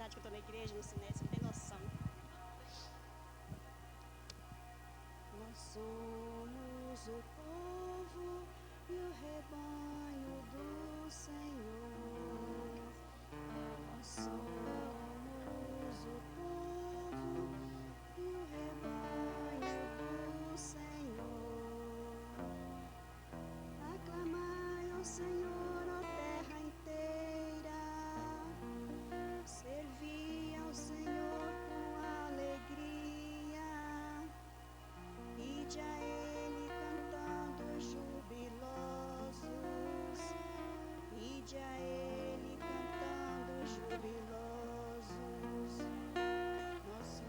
vontade que eu estou na igreja, no cinema, você não tem noção. Nós somos o povo e o rebanho do Senhor. Nós somos o povo e o rebanho do Senhor. Aclamai ao Senhor, ó terra inteira. Servi ao Senhor com alegria. Ide a Ele cantando jubilosos. Ide a Ele cantando jubilosos. Nosso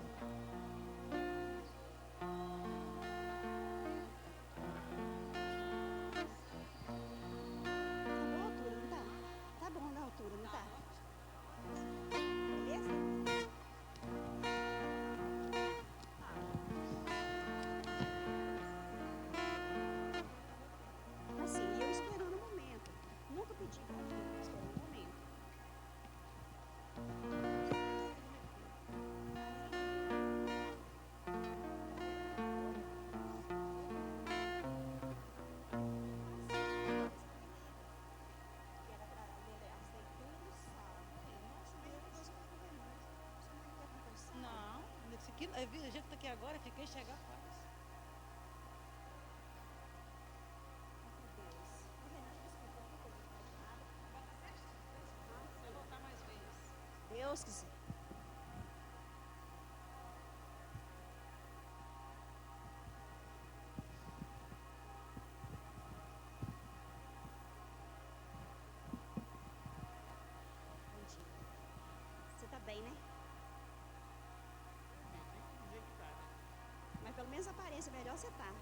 tá bom na altura, não tá? Beleza? Assim, eu esperando o momento. Nunca pedi pra vir, esperando o momento. Que era pra ler a leitura do sábado. Nossa, Deus vai comer mais. Sua mãe quer conversar? Não, esse aqui, a gente tá aqui agora, fiquei chegar quase. Vai voltar mais vezes. Deus quiser. Bom dia. Você tá bem, né? Mas pelo menos a aparência melhor você tá.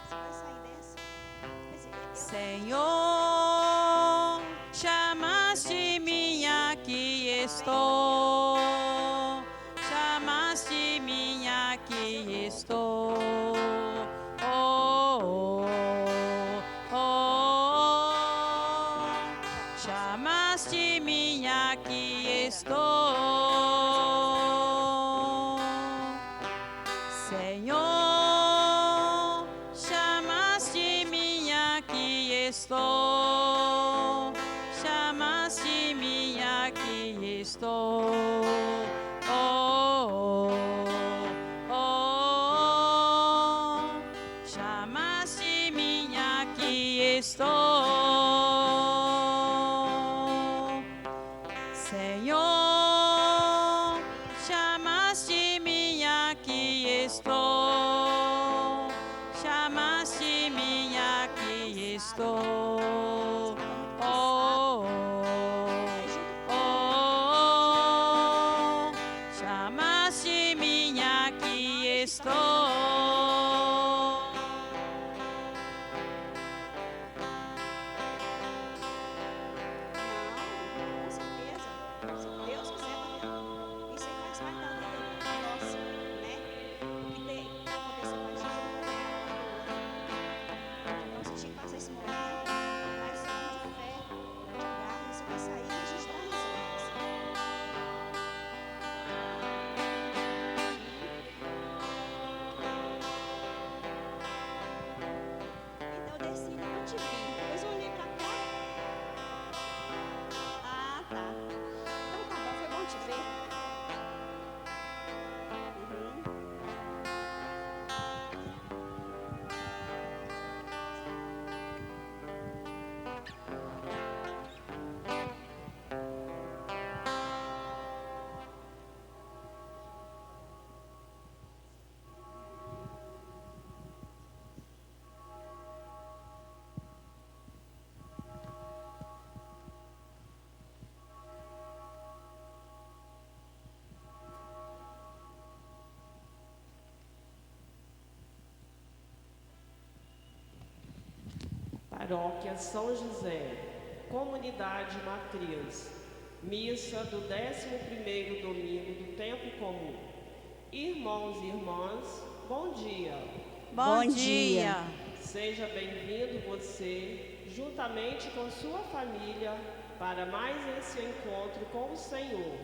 Você vai sair dessa. Senhor, chamaste-me, aqui estou. Chamaste-me, aqui estou. Oh, oh, oh, oh. Chamaste-me, aqui estou. Senhor, chamaste-me, aqui estou. Chamaste-me, aqui estou. Oh, oh, oh, oh. Chamaste-me, aqui estou. Senhor, chamaste-me, aqui estou. Chamaste-me, aqui estou. Oh, oh, oh, chamaste-me, aqui estou. Não, com certeza. Se Deus quiser, isso aí faz parte da vida nossa, né? O que tem que acontecer com a gente não vai então você tinha que passar esse momento, mas de fé, de graça, você vai sair e a gente dá risada. Então eu desci e não te vi. Depois eu olhei pra cá. Ah, tá. Então tá bom, foi bom te ver. Uhum. Paróquia São José, Comunidade Matriz, missa do 11º domingo do tempo comum. Irmãos e irmãs, Bom dia. Bom dia. Seja bem-vindo você, juntamente com sua família, para mais esse encontro com o Senhor.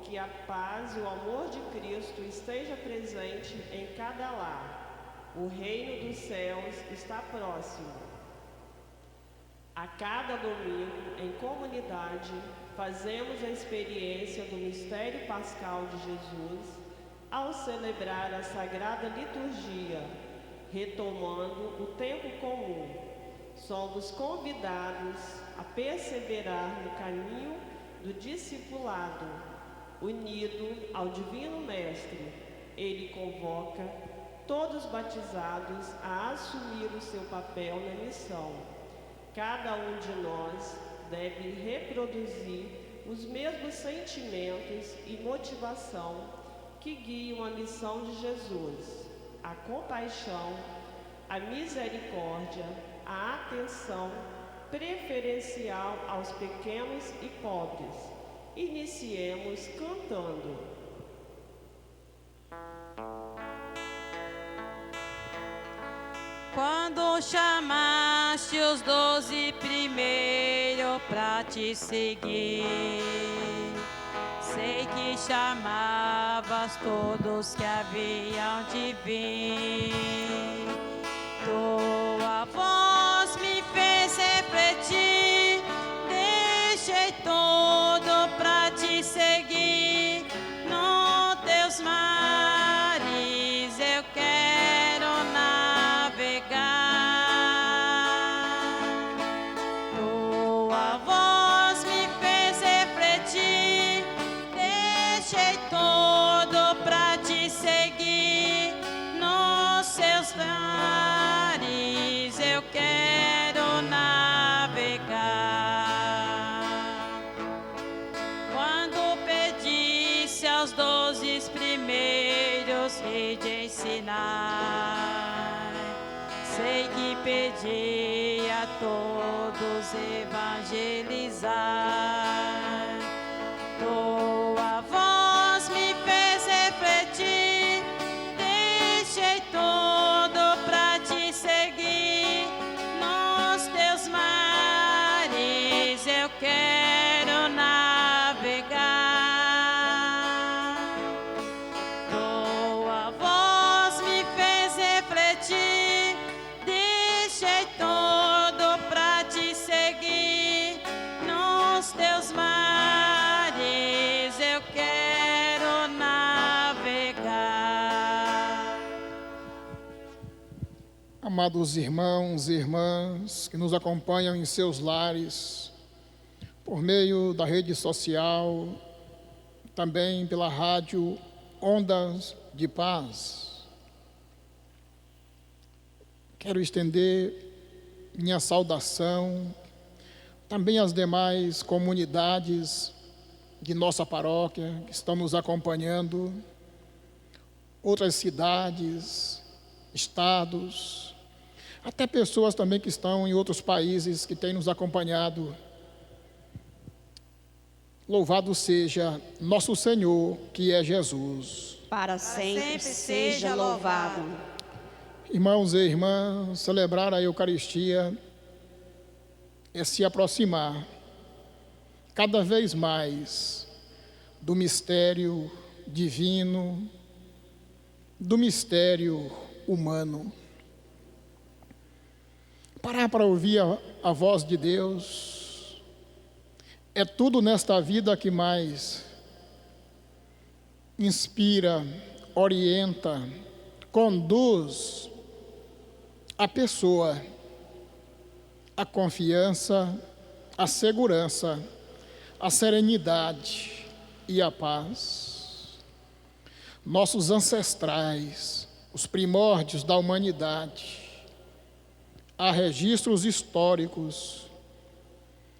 Que a paz e o amor de Cristo esteja presente em cada lar. O reino dos céus está próximo. A cada domingo, em comunidade, fazemos a experiência do mistério pascal de Jesus ao celebrar a sagrada liturgia, retomando o tempo comum. Somos convidados a perseverar no caminho do discipulado, unido ao Divino Mestre. Ele convoca todos batizados a assumir o seu papel na missão. Cada um de nós deve reproduzir os mesmos sentimentos e motivação que guiam a missão de Jesus: a compaixão, a misericórdia, a atenção preferencial aos pequenos e pobres. Iniciemos cantando. Quando chamaste os 12 primeiro pra te seguir, sei que chamavas todos que haviam de vir. Tua voz me fez refletir, deixei tudo pra te seguir. No teus mares eu quero navegar. Tua voz me fez refletir, deixei tudo pra te seguir. Nos seus mares eu quero navegar. Quando pedisse aos 12 primeiros e de ensinar, sei que pedi a todos evangelizar. Tua voz me fez refletir, deixei tudo pra te seguir. Nos teus mares eu quero navegar. Tua voz me fez refletir, deixei tudo pra te seguir. Nos teus mares eu quero navegar. Amados irmãos e irmãs que nos acompanham em seus lares, por meio da rede social, também pela rádio Ondas de Paz, quero estender minha saudação também às demais comunidades de nossa paróquia que estão nos acompanhando, outras cidades, estados, até pessoas também que estão em outros países que têm nos acompanhado. Louvado seja nosso Senhor, que é Jesus. Para sempre seja louvado. Irmãos e irmãs, celebrar a Eucaristia é se aproximar cada vez mais do mistério divino, do mistério humano. Parar para ouvir a voz de Deus é tudo nesta vida que mais inspira, orienta, conduz a pessoa à confiança, à segurança, à serenidade e à paz. Nossos ancestrais, os primórdios da humanidade, há registros históricos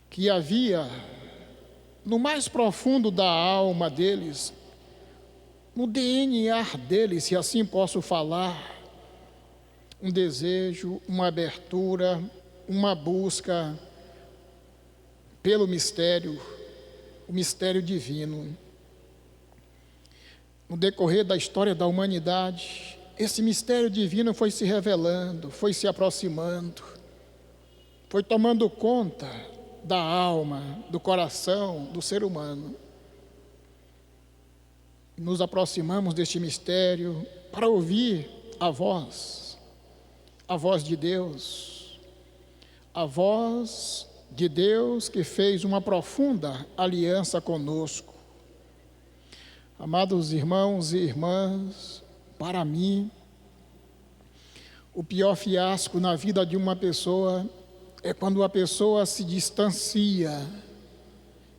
que havia no mais profundo da alma deles, no DNA deles, se assim posso falar, um desejo, uma abertura, uma busca pelo mistério, o mistério divino. no decorrer da história da humanidade, esse mistério divino foi se revelando, foi se aproximando, foi tomando conta da alma, do coração do ser humano. Nos aproximamos deste mistério para ouvir a voz de Deus, a voz de Deus que fez uma profunda aliança conosco. Amados irmãos e irmãs, para mim, o pior fiasco na vida de uma pessoa é quando a pessoa se distancia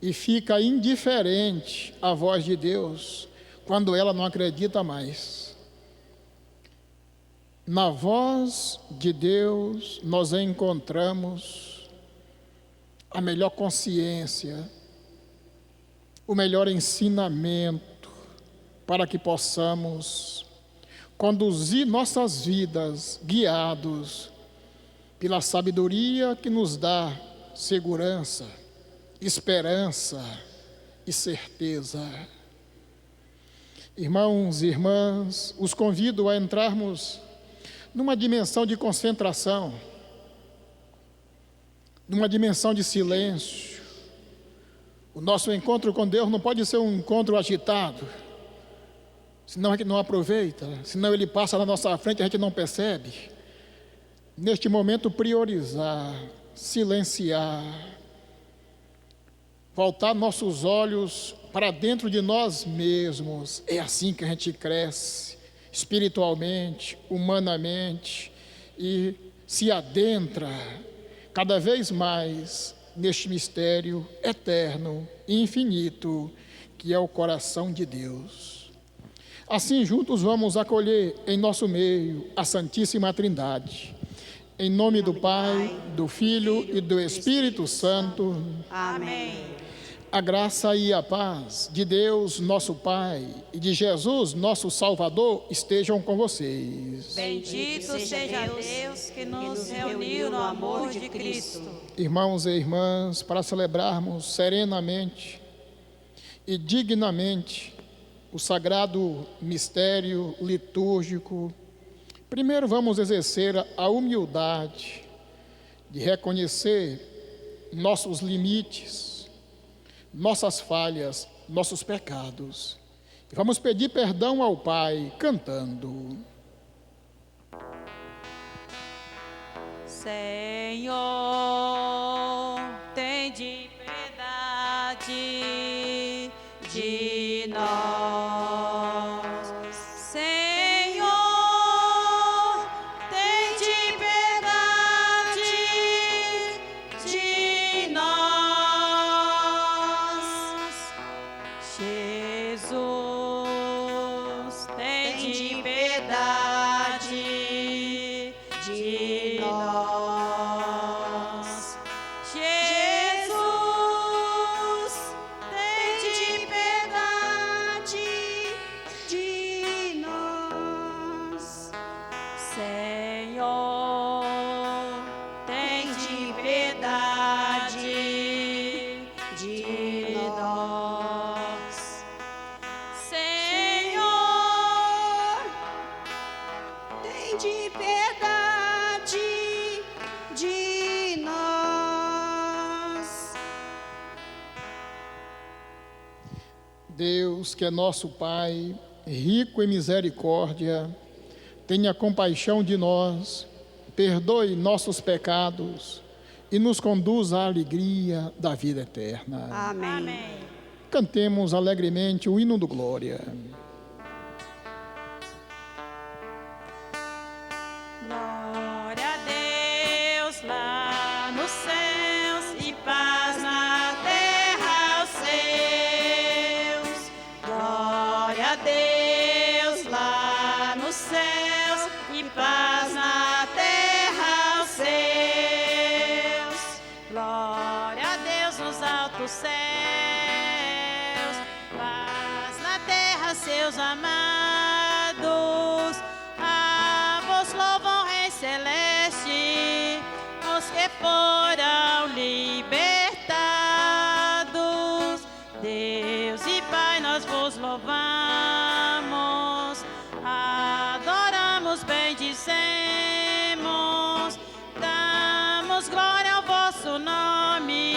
e fica indiferente à voz de Deus, quando ela não acredita mais. Na voz de Deus nós encontramos a melhor consciência, o melhor ensinamento para que possamos conduzir nossas vidas guiados pela sabedoria que nos dá segurança, esperança e certeza. Irmãos e irmãs, os convido a entrarmos numa dimensão de concentração, numa dimensão de silêncio. O nosso encontro com Deus não pode ser um encontro agitado, senão a gente não aproveita, senão Ele passa na nossa frente e a gente não percebe. Neste momento, priorizar, silenciar, voltar nossos olhos para dentro de nós mesmos. É assim que a gente cresce, espiritualmente, humanamente, e se adentra cada vez mais neste mistério eterno e infinito, que é o coração de Deus. Assim, juntos vamos acolher em nosso meio a Santíssima Trindade. Em nome do Pai, do Filho e do Espírito Santo. Amém. A graça e a paz de Deus, nosso Pai, e de Jesus, nosso Salvador, estejam com vocês. Bendito seja Deus que nos reuniu no amor de Cristo. Irmãos e irmãs, para celebrarmos serenamente e dignamente o sagrado mistério litúrgico, primeiro vamos exercer a humildade de reconhecer nossos limites, nossas falhas, nossos pecados. E vamos pedir perdão ao Pai cantando. Senhor, tende piedade de nós. Senhor, tende piedade de nós. Jesus, tende piedade de nós. Jesus, tende piedade de nós. Senhor, tende piedade de nós. Senhor, tende piedade de nós. Deus, que é nosso Pai, rico em misericórdia, tenha compaixão de nós, perdoe nossos pecados e nos conduza à alegria da vida eterna. Amém. Cantemos alegremente o hino do Glória. Glória a Deus lá nos céus e paz na terra aos seus. Glória a Deus lá nos céus e paz na terra aos seus. Glória a Deus nos altos céus, paz na terra seus amados. A vos louvam, Rei Celeste, os que foram libertados. Deus e Pai, nós vos louvamos. agradecemos, damos glória ao vosso nome,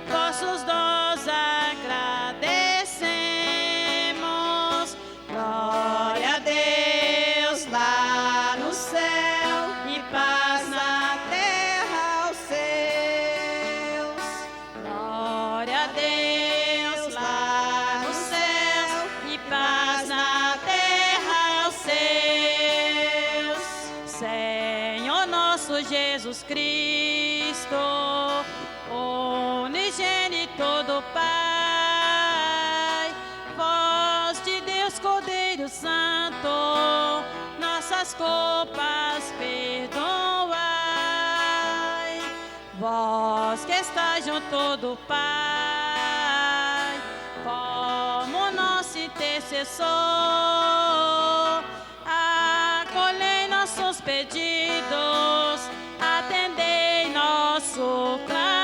vossos dons agradecemos. Glória a Deus lá no céu e paz na terra aos seus. Glória a Deus lá no céu e paz na terra aos seus. Senhor nosso Jesus Cristo, unigênito do Pai, voz de Deus Cordeiro Santo, nossas culpas perdoai. Vós que estáis junto do Pai, como nosso intercessor, acolhei nossos pedidos, atendei nosso clamor.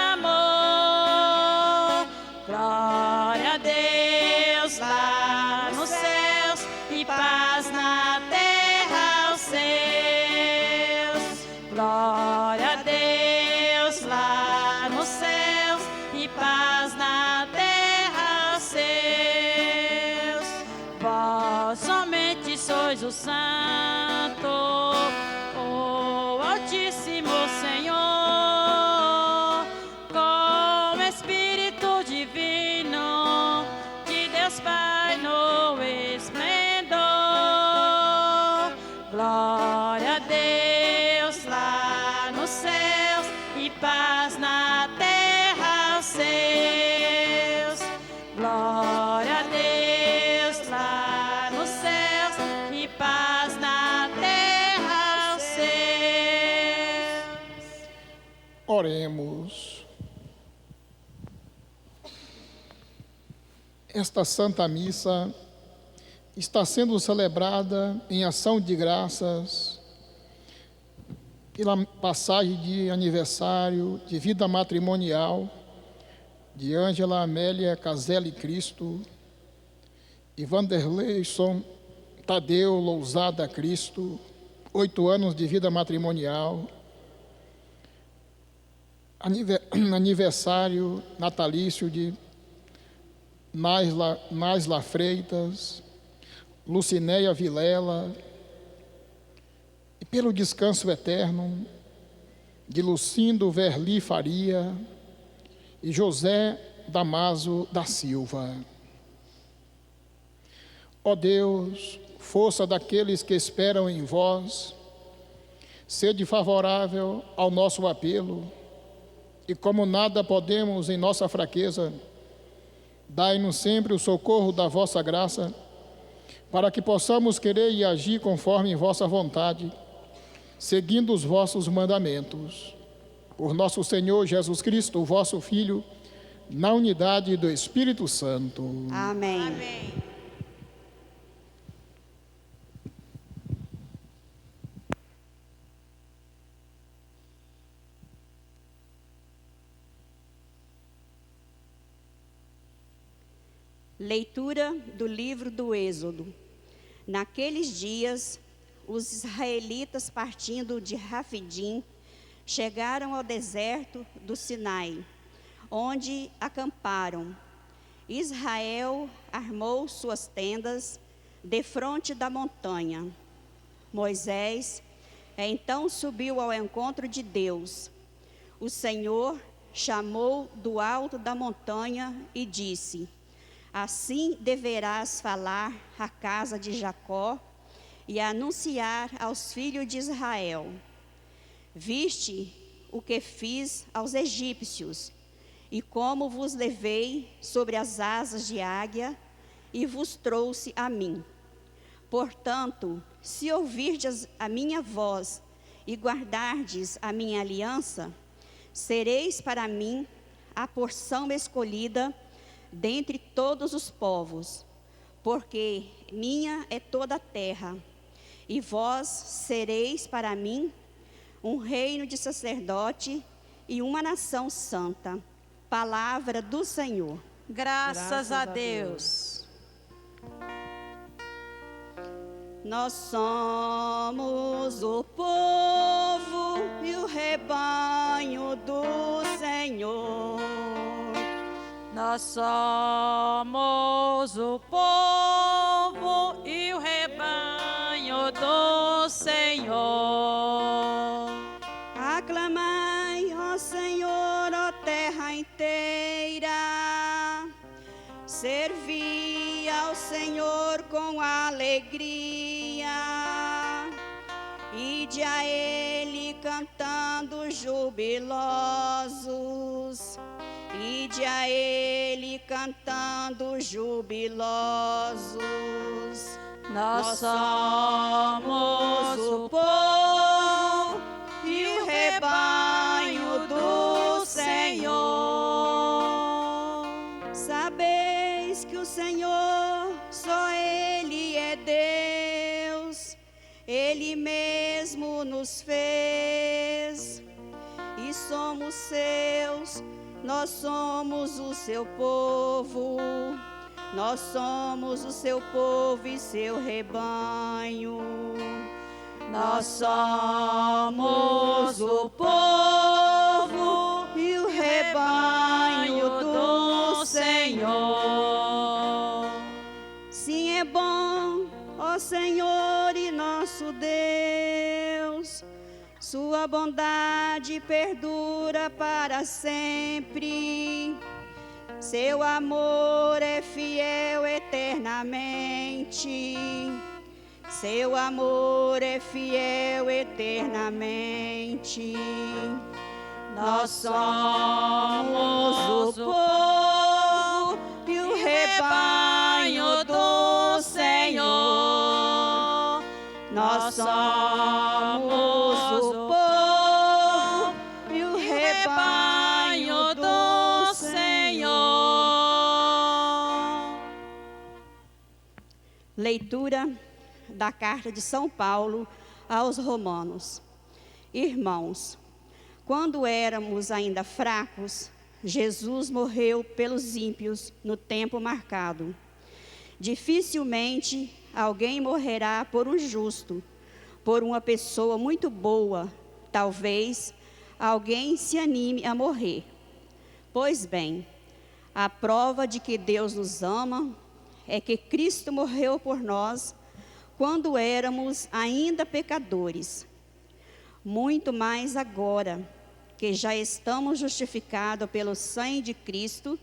Glória a Deus lá nos céus e paz na terra aos seus. Glória a Deus lá nos céus e paz na terra aos seus. Vós somente sois o Santo, o Altíssimo Senhor, com Espírito Divino de Deus Pai no esplendor. Glória a Deus lá nos céus e paz na terra aos seus. Glória a Deus lá nos céus e paz na terra aos seus. Oremos. Esta Santa Missa está sendo celebrada em ação de graças pela passagem de aniversário de vida matrimonial de Ângela Amélia Caselli Cristo e Vanderleison Tadeu Lousada Cristo, 8 anos de vida matrimonial. Aniversário natalício de Naisla Freitas, Lucinéia Vilela, e pelo descanso eterno de Lucindo Verli Faria e José Damaso da Silva. Ó Deus, força daqueles que esperam em vós, sede favorável ao nosso apelo, e como nada podemos em nossa fraqueza, dai-nos sempre o socorro da vossa graça, para que possamos querer e agir conforme vossa vontade, seguindo os vossos mandamentos. Por nosso Senhor Jesus Cristo, vosso Filho, na unidade do Espírito Santo. Amém. Amém. Leitura do livro do Êxodo. Naqueles dias, os israelitas, partindo de Rafidim, chegaram ao deserto do Sinai, onde acamparam. Israel armou suas tendas defronte da montanha. Moisés então subiu ao encontro de Deus. O Senhor chamou do alto da montanha e disse: assim deverás falar à casa de Jacó e anunciar aos filhos de Israel: viste o que fiz aos egípcios, e como vos levei sobre as asas de águia e vos trouxe a mim. Portanto, se ouvirdes a minha voz e guardardes a minha aliança, sereis para mim a porção escolhida dentre todos os povos, porque minha é toda a terra, e vós sereis para mim um reino de sacerdote e uma nação santa. Palavra do Senhor. Graças a Deus. Nós somos o povo e o rebanho do Senhor. Nós somos o povo e o rebanho do Senhor. Aclamai, ó Senhor, ó terra inteira. Servi ao Senhor com alegria. Ide a Ele cantando jubilosos. Ide a Ele cantando jubilosos. Nós somos o povo e o rebanho do Senhor. Sabeis que o Senhor, só Ele é Deus. Ele mesmo nos fez e somos seus. Nós somos o seu povo, nós somos o seu povo e seu rebanho. Nós somos o povo E o rebanho do Senhor. Sim, é bom, ó Senhor e nosso Deus. Sua bondade perdura para sempre. Seu amor é fiel eternamente. Seu amor é fiel eternamente. Nós somos o povo e o rebanho do Senhor. Nós somos o povo e o rebanho do Senhor. Leitura da carta de São Paulo aos Romanos. Irmãos, quando éramos ainda fracos, Jesus morreu pelos ímpios no tempo marcado. Dificilmente alguém morrerá por um justo, por uma pessoa muito boa. Talvez alguém se anime a morrer. Pois bem, a prova de que Deus nos ama é que Cristo morreu por nós quando éramos ainda pecadores. Muito mais agora, que já estamos justificados pelo sangue de Cristo,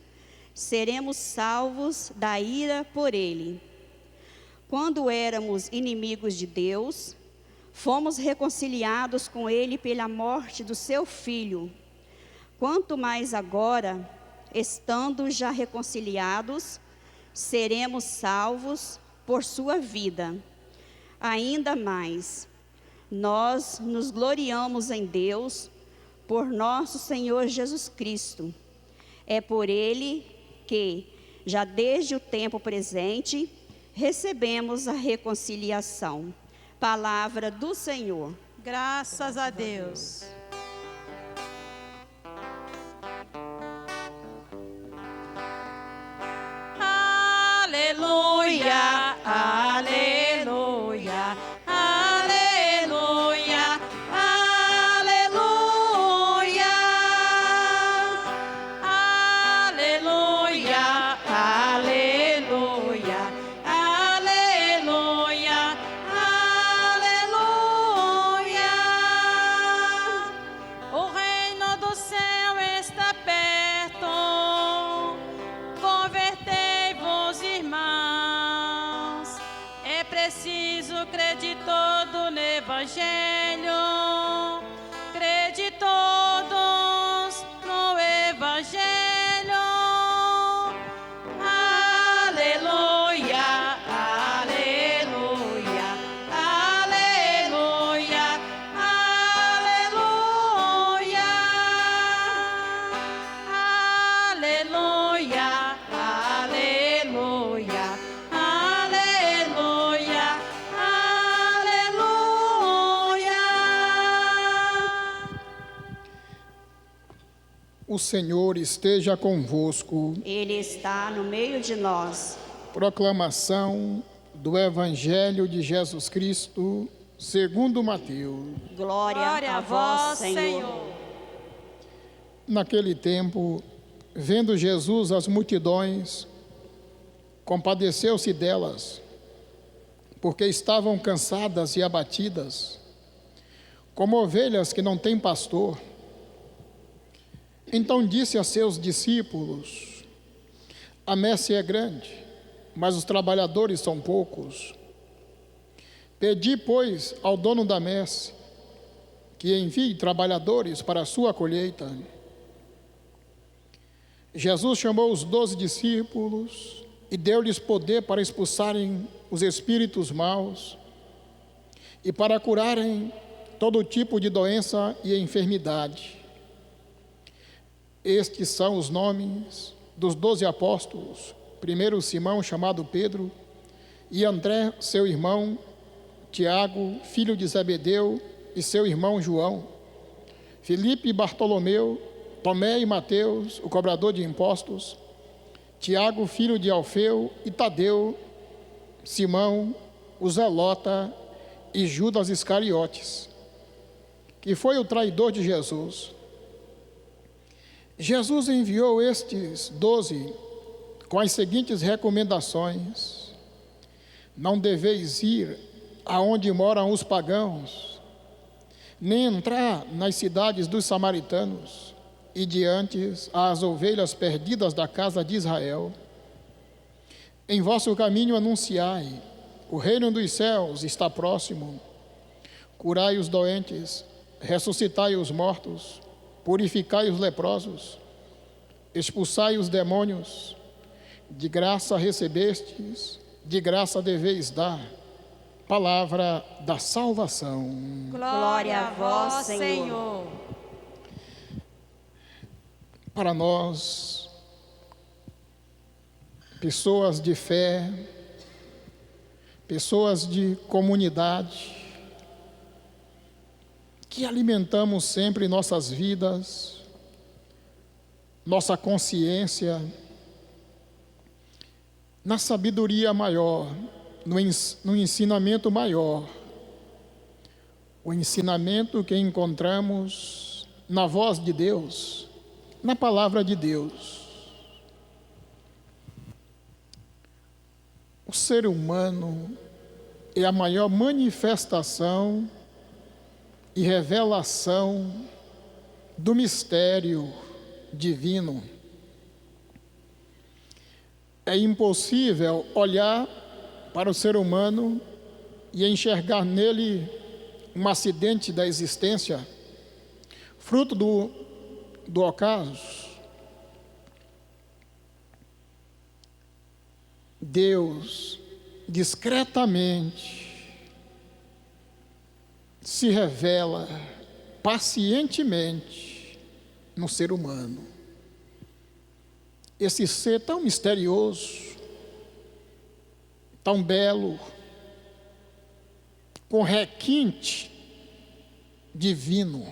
seremos salvos da ira por Ele. Quando éramos inimigos de Deus, fomos reconciliados com Ele pela morte do seu Filho. Quanto mais agora, estando já reconciliados, seremos salvos por sua vida. Ainda mais, nós nos gloriamos em Deus por nosso Senhor Jesus Cristo. É por Ele que, já desde o tempo presente, recebemos a reconciliação. Palavra do Senhor. Graças a Deus. Aleluia, aleluia, aleluia, aleluia, aleluia, aleluia, aleluia, aleluia. O reino do céu está perto. Convertei-vos, irmãos. É preciso crer de todo no Evangelho. Crer de todos no Evangelho. Aleluia, aleluia, aleluia, aleluia, aleluia, aleluia, aleluia, aleluia. O Senhor esteja convosco. Ele está no meio de nós. Proclamação do Evangelho de Jesus Cristo, segundo Mateus. Glória a vós, Senhor. Naquele tempo, vendo Jesus as multidões, compadeceu-se delas, porque estavam cansadas e abatidas, como ovelhas que não têm pastor. Então disse a seus discípulos: a messe é grande, mas os trabalhadores são poucos. Pedi, pois, ao dono da messe que envie trabalhadores para a sua colheita. Jesus chamou os 12 discípulos e deu-lhes poder para expulsarem os espíritos maus e para curarem todo tipo de doença e enfermidade. Estes são os nomes dos 12 apóstolos: primeiro Simão, chamado Pedro, e André, seu irmão, Tiago, filho de Zebedeu, e seu irmão João, Filipe e Bartolomeu, Tomé e Mateus, o cobrador de impostos, Tiago, filho de Alfeu, e Tadeu, Simão, o zelota, e Judas Iscariotes, que foi o traidor de Jesus. Jesus enviou estes 12 com as seguintes recomendações: não deveis ir aonde moram os pagãos, nem entrar nas cidades dos samaritanos, e diante às ovelhas perdidas da casa de Israel. Em vosso caminho anunciai: o reino dos céus está próximo. Curai os doentes, ressuscitai os mortos, purificai os leprosos, expulsai os demônios. De graça recebestes, de graça deveis dar. Palavra da salvação. Glória a vós, Senhor. Para nós, pessoas de fé, pessoas de comunidade, que alimentamos sempre nossas vidas, nossa consciência, na sabedoria maior, no ensinamento maior, o ensinamento que encontramos na voz de Deus, na palavra de Deus. O ser humano é a maior manifestação e revelação do mistério divino. É impossível olhar para o ser humano e enxergar nele um acidente da existência, fruto do ocaso. Deus discretamente se revela pacientemente no ser humano. Esse ser tão misterioso, tão belo, com requinte divino.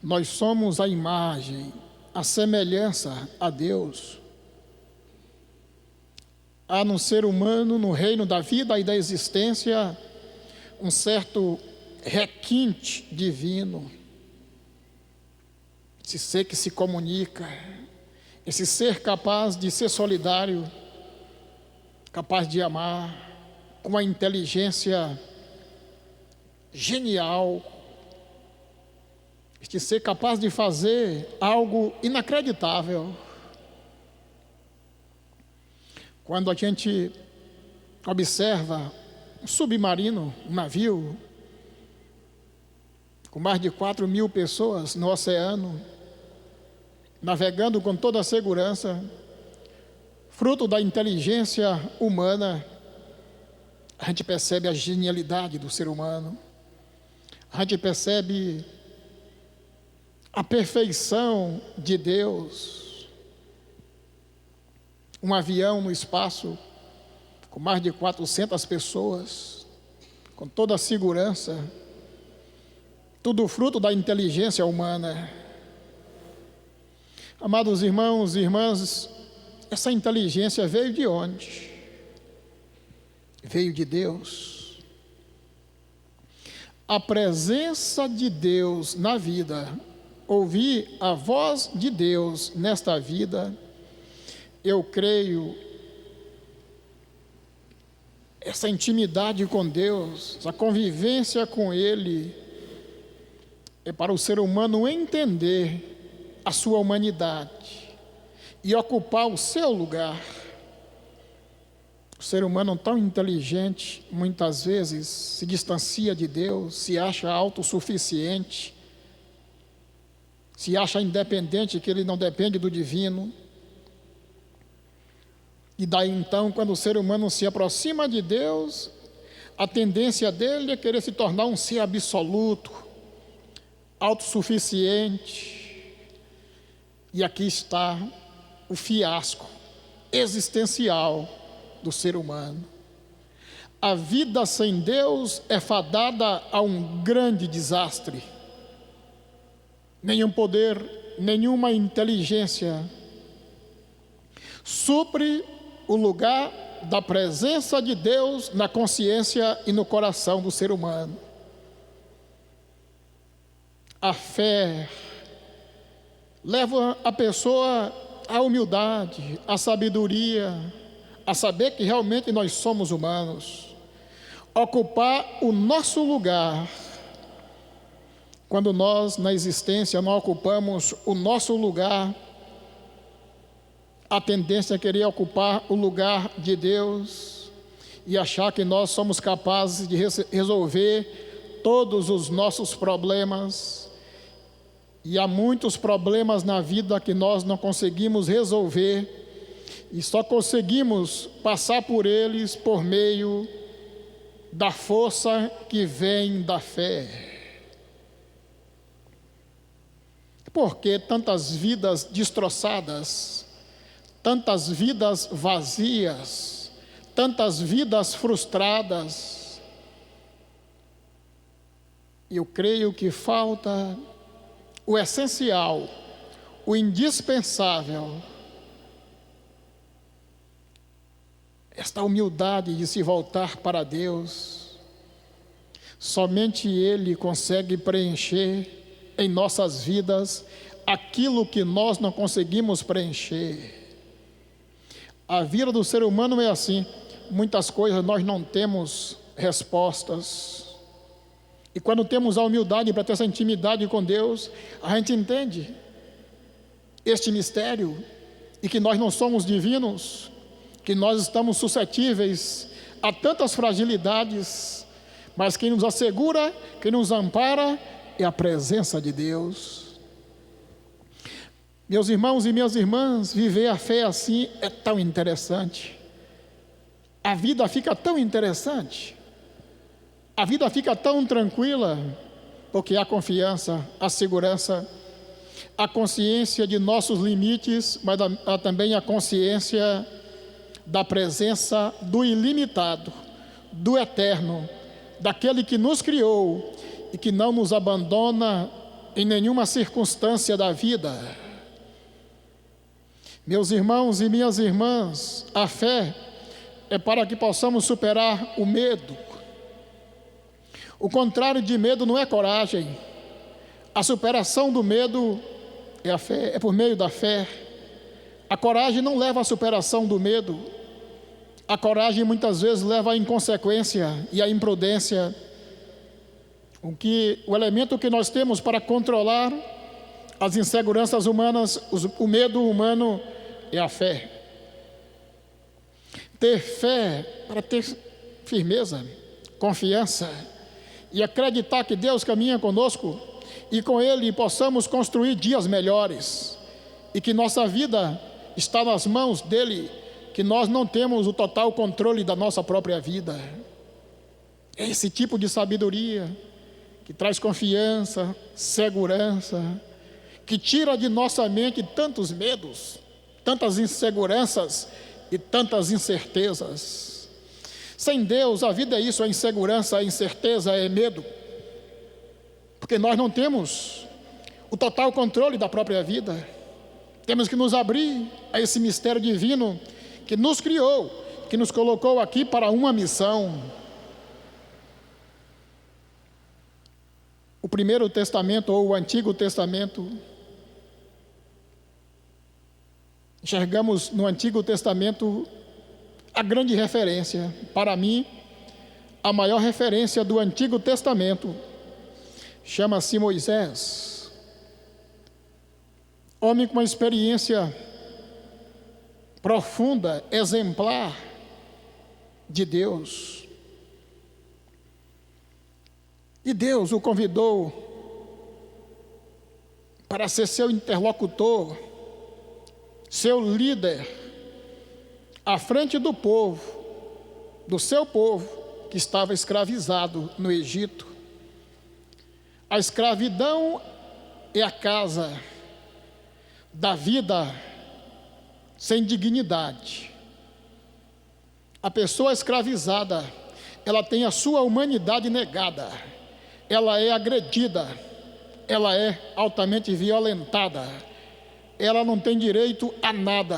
Nós somos a imagem, a semelhança a Deus. Há no ser humano, no reino da vida e da existência, um certo requinte divino. Esse ser que se comunica, esse ser capaz de ser solidário, capaz de amar, com uma inteligência genial, este ser capaz de fazer algo inacreditável. Quando a gente observa um submarino, um navio, com mais de 4.000 pessoas no oceano, navegando com toda a segurança, fruto da inteligência humana, a gente percebe a genialidade do ser humano, a gente percebe a perfeição de Deus. Um avião no espaço, com mais de 400 pessoas, com toda a segurança, tudo fruto da inteligência humana. Amados irmãos e irmãs, essa inteligência veio de onde? veio de Deus. A presença de Deus na vida, ouvir a voz de Deus nesta vida, eu creio, essa intimidade com Deus, essa convivência com Ele, é para o ser humano entender a sua humanidade e ocupar o seu lugar. O ser humano tão inteligente, muitas vezes, se distancia de Deus, se acha autossuficiente, se acha independente, que ele não depende do divino. E daí então, quando o ser humano se aproxima de Deus, a tendência dele é querer se tornar um ser absoluto, autossuficiente. E aqui está o fiasco existencial do ser humano. A vida sem Deus é fadada a um grande desastre. Nenhum poder, nenhuma inteligência supre o lugar da presença de Deus na consciência e no coração do ser humano. A fé leva a pessoa à humildade, à sabedoria, a saber que realmente nós somos humanos. Ocupar o nosso lugar. Quando nós, na existência, não ocupamos o nosso lugar, a tendência é querer ocupar o lugar de Deus e achar que nós somos capazes de resolver todos os nossos problemas. E há muitos problemas na vida que nós não conseguimos resolver e só conseguimos passar por eles por meio da força que vem da fé. Por que tantas vidas destroçadas, tantas vidas vazias, tantas vidas frustradas? Eu creio que falta o essencial, o indispensável, esta humildade de se voltar para Deus. Somente Ele consegue preencher em nossas vidas aquilo que nós não conseguimos preencher. A vida do ser humano é assim, muitas coisas nós não temos respostas. E quando temos a humildade para ter essa intimidade com Deus, a gente entende este mistério e que nós não somos divinos, que nós estamos suscetíveis a tantas fragilidades, mas quem nos assegura, quem nos ampara é a presença de Deus. Meus irmãos e minhas irmãs, viver a fé assim é tão interessante. A vida fica tão interessante. A vida fica tão tranquila, porque há confiança, há segurança, a consciência de nossos limites, mas há também a consciência da presença do ilimitado, do eterno, daquele que nos criou e que não nos abandona em nenhuma circunstância da vida. Meus irmãos e minhas irmãs, a fé é para que possamos superar o medo. O contrário de medo não é coragem. A superação do medo é a fé, é por meio da fé. A coragem não leva à superação do medo. A coragem muitas vezes leva à inconsequência e à imprudência. O elemento que nós temos para controlar as inseguranças humanas, o medo humano, é a fé. Ter fé para ter firmeza, confiança e acreditar que Deus caminha conosco e com Ele possamos construir dias melhores e que nossa vida está nas mãos dEle, que nós não temos o total controle da nossa própria vida. É esse tipo de sabedoria que traz confiança, segurança, que tira de nossa mente tantos medos, tantas inseguranças e tantas incertezas. Sem Deus, a vida é isso, é insegurança, é incerteza, é medo. Porque nós não temos o total controle da própria vida. Temos que nos abrir a esse mistério divino que nos criou, que nos colocou aqui para uma missão. O Primeiro Testamento ou o Antigo Testamento, enxergamos no Antigo Testamento a grande referência. Para mim, a maior referência do Antigo Testamento chama-se Moisés. Homem com uma experiência profunda, exemplar de Deus. E Deus o convidou para ser seu interlocutor, seu líder, à frente do povo, do seu povo, que estava escravizado no Egito. A escravidão é a casa da vida sem dignidade. A pessoa escravizada, ela tem a sua humanidade negada, ela é agredida, ela é altamente violentada, ela não tem direito a nada.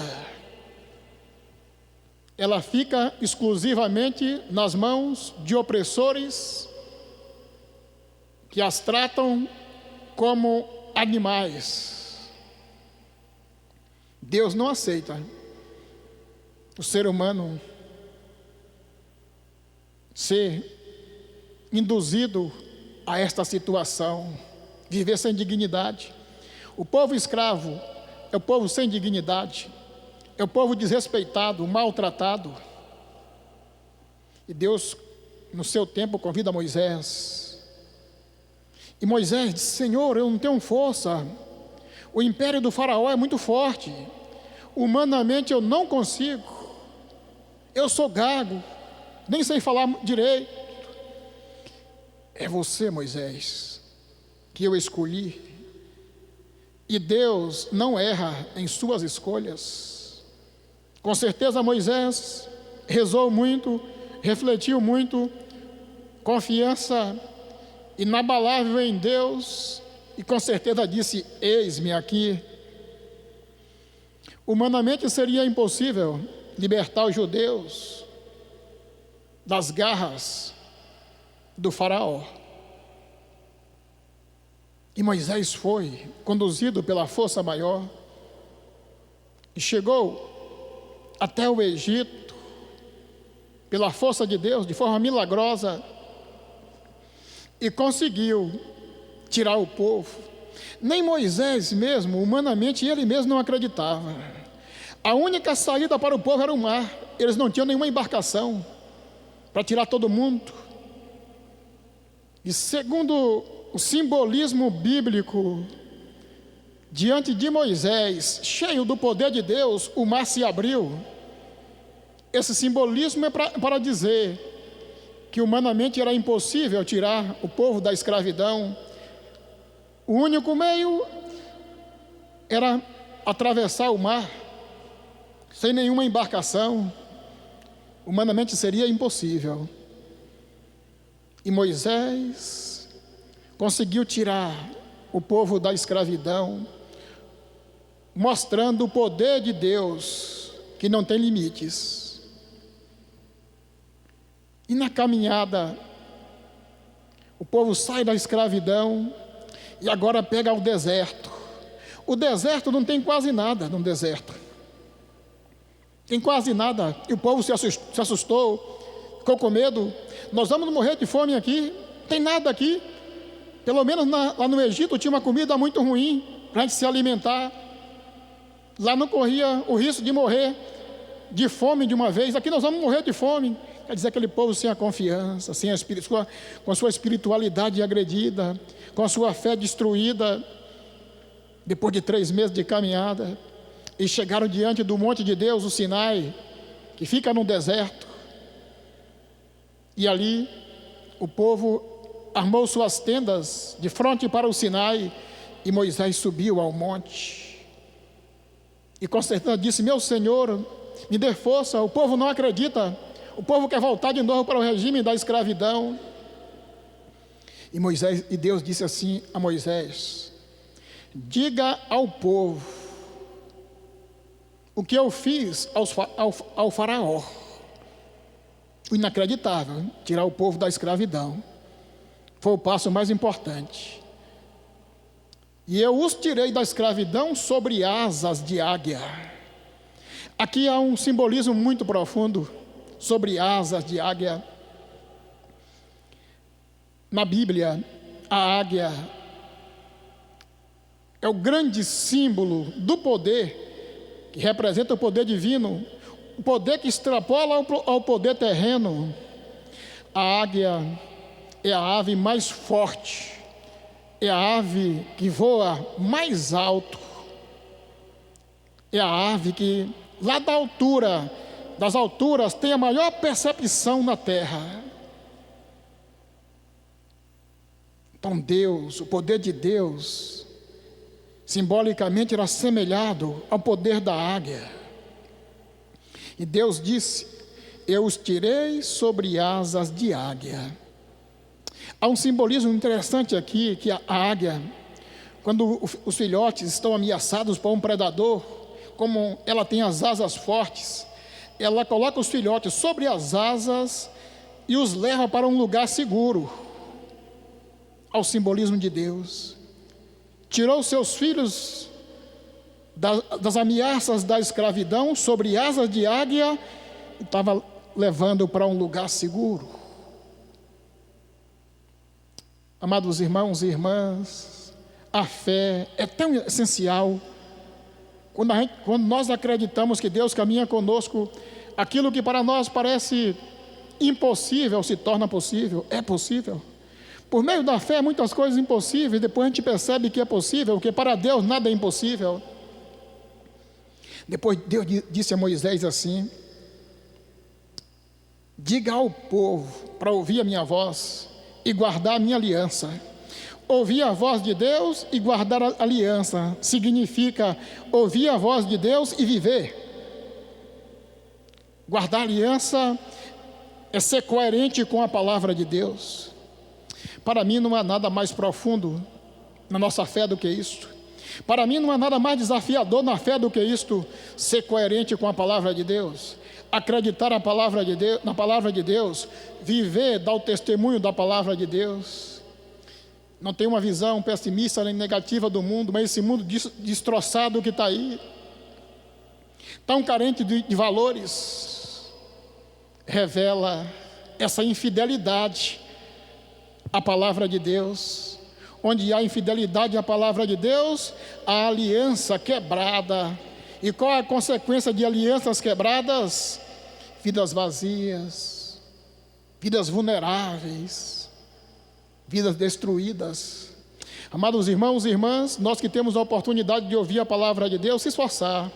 Ela fica exclusivamente nas mãos de opressores que as tratam como animais. Deus não aceita o ser humano ser induzido a esta situação, viver sem dignidade. O povo escravo é o povo sem dignidade, é o povo desrespeitado, maltratado. E Deus, no seu tempo, convida Moisés. E Moisés diz: Senhor, eu não tenho força, o império do faraó é muito forte, humanamente eu não consigo, eu sou gago, nem sei falar direito. É você, Moisés, que eu escolhi. E Deus não erra em suas escolhas. Com certeza Moisés rezou muito, refletiu muito, confiança inabalável em Deus, e com certeza disse: eis-me aqui. Humanamente seria impossível libertar os judeus das garras do faraó. E Moisés foi conduzido pela força maior e chegou até o Egito pela força de Deus, de forma milagrosa, e conseguiu tirar o povo. Nem Moisés mesmo, humanamente, ele mesmo não acreditava. A única saída para o povo era o mar. Eles não tinham nenhuma embarcação para tirar todo mundo. E segundo o simbolismo bíblico, diante de Moisés, cheio do poder de Deus, o mar se abriu. Esse simbolismo é para dizer que humanamente era impossível tirar o povo da escravidão. O único meio era atravessar o mar, sem nenhuma embarcação. Humanamente seria impossível. E Moisés conseguiu tirar o povo da escravidão, mostrando o poder de Deus, que não tem limites. E na caminhada, o povo sai da escravidão e agora pega o deserto. O deserto não tem quase nada no deserto. Tem quase nada. E o povo se assustou, ficou com medo. Nós vamos morrer de fome aqui, tem nada aqui. Pelo menos lá no Egito tinha uma comida muito ruim para a gente se alimentar. Lá não corria o risco de morrer de fome de uma vez. Aqui nós vamos morrer de fome. Quer dizer, aquele povo sem a confiança, com a sua espiritualidade agredida, com a sua fé destruída, depois de 3 meses de caminhada, e chegaram diante do monte de Deus, o Sinai, que fica no deserto. E ali o povo armou suas tendas de frente para o Sinai, e Moisés subiu ao monte. E com certeza disse: meu Senhor, me dê força, o povo não acredita. O povo quer voltar de novo para o regime da escravidão. E Deus disse assim a Moisés: diga ao povo o que eu fiz ao faraó. O inacreditável, tirar o povo da escravidão, foi o passo mais importante. E eu os tirei da escravidão sobre asas de águia. Aqui há um simbolismo muito profundo sobre asas de águia. Na Bíblia, a águia é o grande símbolo do poder, que representa o poder divino, o poder que extrapola ao poder terreno. A águia é a ave mais forte, é a ave que voa mais alto, é a ave que, lá das alturas, tem a maior percepção na terra. Então Deus, o poder de Deus, simbolicamente era assemelhado ao poder da águia. E Deus disse: eu os tirei sobre asas de águia. Há um simbolismo interessante aqui, que a águia, quando os filhotes estão ameaçados por um predador, como ela tem as asas fortes, ela coloca os filhotes sobre as asas e os leva para um lugar seguro. Ao simbolismo de Deus. Tirou seus filhos das ameaças da escravidão sobre asas de águia e estava levando para um lugar seguro. Amados irmãos e irmãs, a fé é tão essencial. Quando nós acreditamos que Deus caminha conosco, aquilo que para nós parece impossível se torna possível, é possível. Por meio da fé, muitas coisas impossíveis, depois a gente percebe que é possível, porque para Deus nada é impossível. Depois Deus disse a Moisés assim: diga ao povo para ouvir a minha voz e guardar a minha aliança. Ouvir a voz de Deus e guardar a aliança significa ouvir a voz de Deus e viver. Guardar a aliança é ser coerente com a palavra de Deus. Para mim não há nada mais profundo na nossa fé do que isto. Para mim não há nada mais desafiador na fé do que isto: ser coerente com a palavra de Deus, acreditar na palavra de Deus, viver, dar o testemunho da palavra de Deus. Não tenho uma visão pessimista nem negativa do mundo, mas esse mundo destroçado que está aí, tão carente de valores, revela essa infidelidade à palavra de Deus. Onde há infidelidade à palavra de Deus, há aliança quebrada. E qual é a consequência de alianças quebradas? Vidas vazias, vidas vulneráveis, vidas destruídas. Amados irmãos e irmãs, nós que temos a oportunidade de ouvir a palavra de Deus, se esforçar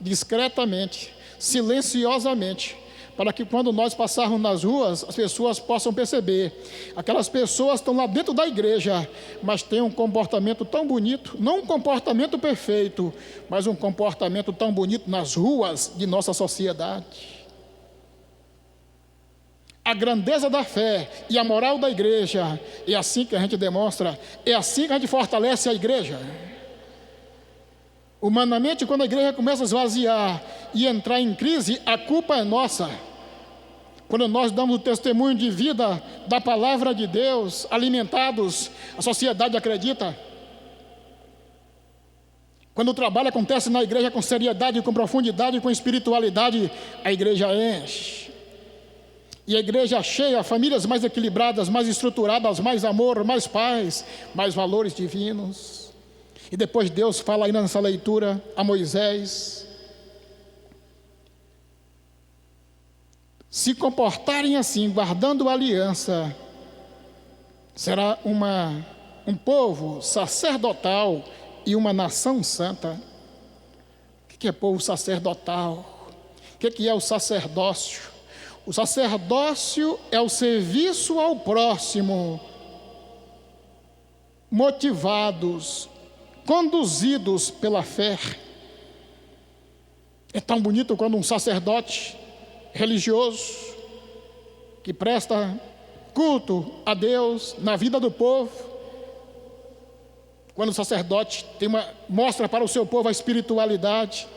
discretamente, silenciosamente, para que quando nós passarmos nas ruas, as pessoas possam perceber. Aquelas pessoas estão lá dentro da igreja, mas têm um comportamento tão bonito, não um comportamento perfeito, mas um comportamento tão bonito nas ruas de nossa sociedade. A grandeza da fé e a moral da igreja, é assim que a gente demonstra, é assim que a gente fortalece a igreja. Humanamente, quando a igreja começa a esvaziar e entrar em crise, a culpa é nossa. Quando nós damos o testemunho de vida da palavra de Deus, alimentados, a sociedade acredita. Quando o trabalho acontece na igreja com seriedade, com profundidade, com espiritualidade, a igreja enche. E a igreja cheia, famílias mais equilibradas, mais estruturadas, mais amor, mais paz, mais valores divinos. E depois Deus fala aí nessa leitura a Moisés: se comportarem assim, guardando a aliança, será um povo sacerdotal e uma nação santa. O que é povo sacerdotal? O que é o sacerdócio? O sacerdócio é o serviço ao próximo, motivados, conduzidos pela fé. É tão bonito quando um sacerdote religioso, que presta culto a Deus na vida do povo, quando o sacerdote mostra para o seu povo a espiritualidade,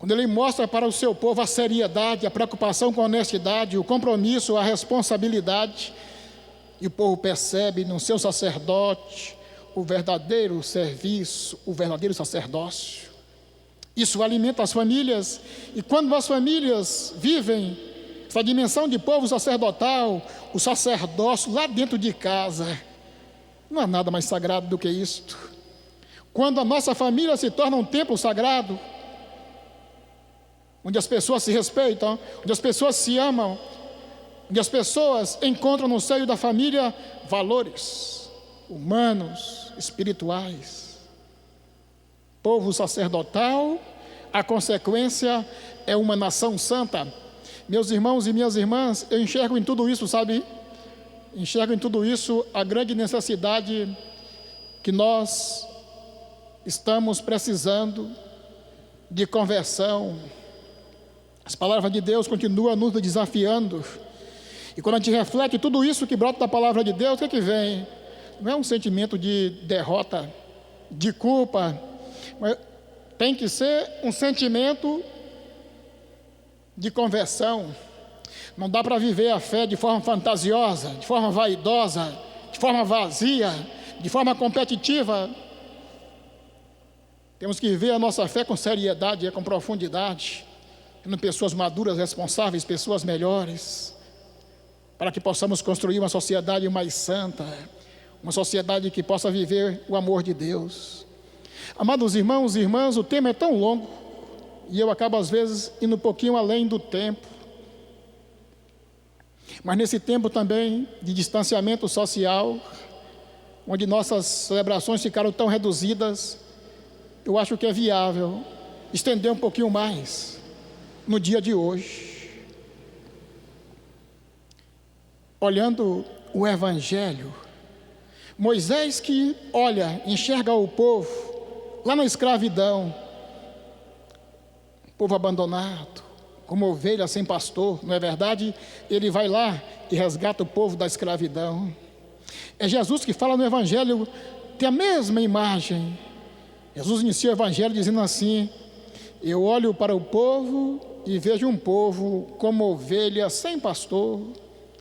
quando ele mostra para o seu povo a seriedade, a preocupação com a honestidade, o compromisso, a responsabilidade, e o povo percebe no seu sacerdote o verdadeiro serviço, o verdadeiro sacerdócio. Isso alimenta as famílias, e quando as famílias vivem essa dimensão de povo sacerdotal, o sacerdócio lá dentro de casa, não há nada mais sagrado do que isto. Quando a nossa família se torna um templo sagrado, onde as pessoas se respeitam, onde as pessoas se amam, onde as pessoas encontram no seio da família valores humanos, espirituais. Povo sacerdotal, a consequência é uma nação santa. Meus irmãos e minhas irmãs, eu enxergo em tudo isso, sabe? Enxergo em tudo isso a grande necessidade que nós estamos precisando de conversão. As palavras de Deus continuam nos desafiando. E quando a gente reflete tudo isso que brota da palavra de Deus, o que vem? Não é um sentimento de derrota, de culpa, mas tem que ser um sentimento de conversão. Não dá para viver a fé de forma fantasiosa, de forma vaidosa, de forma vazia, de forma competitiva. Temos que viver a nossa fé com seriedade e com profundidade, tendo pessoas maduras, responsáveis, pessoas melhores, para que possamos construir uma sociedade mais santa, uma sociedade que possa viver o amor de Deus. Amados irmãos e irmãs, o tema é tão longo, e eu acabo às vezes indo um pouquinho além do tempo. Mas nesse tempo também de distanciamento social, onde nossas celebrações ficaram tão reduzidas, eu acho que é viável estender um pouquinho mais no dia de hoje. Olhando o Evangelho, Moisés que olha, enxerga o povo lá na escravidão, povo abandonado, como ovelha sem pastor, não é verdade? Ele vai lá e resgata o povo da escravidão. É Jesus que fala no Evangelho, tem a mesma imagem. Jesus inicia o Evangelho dizendo assim: eu olho para o povo e vejo um povo como ovelha sem pastor,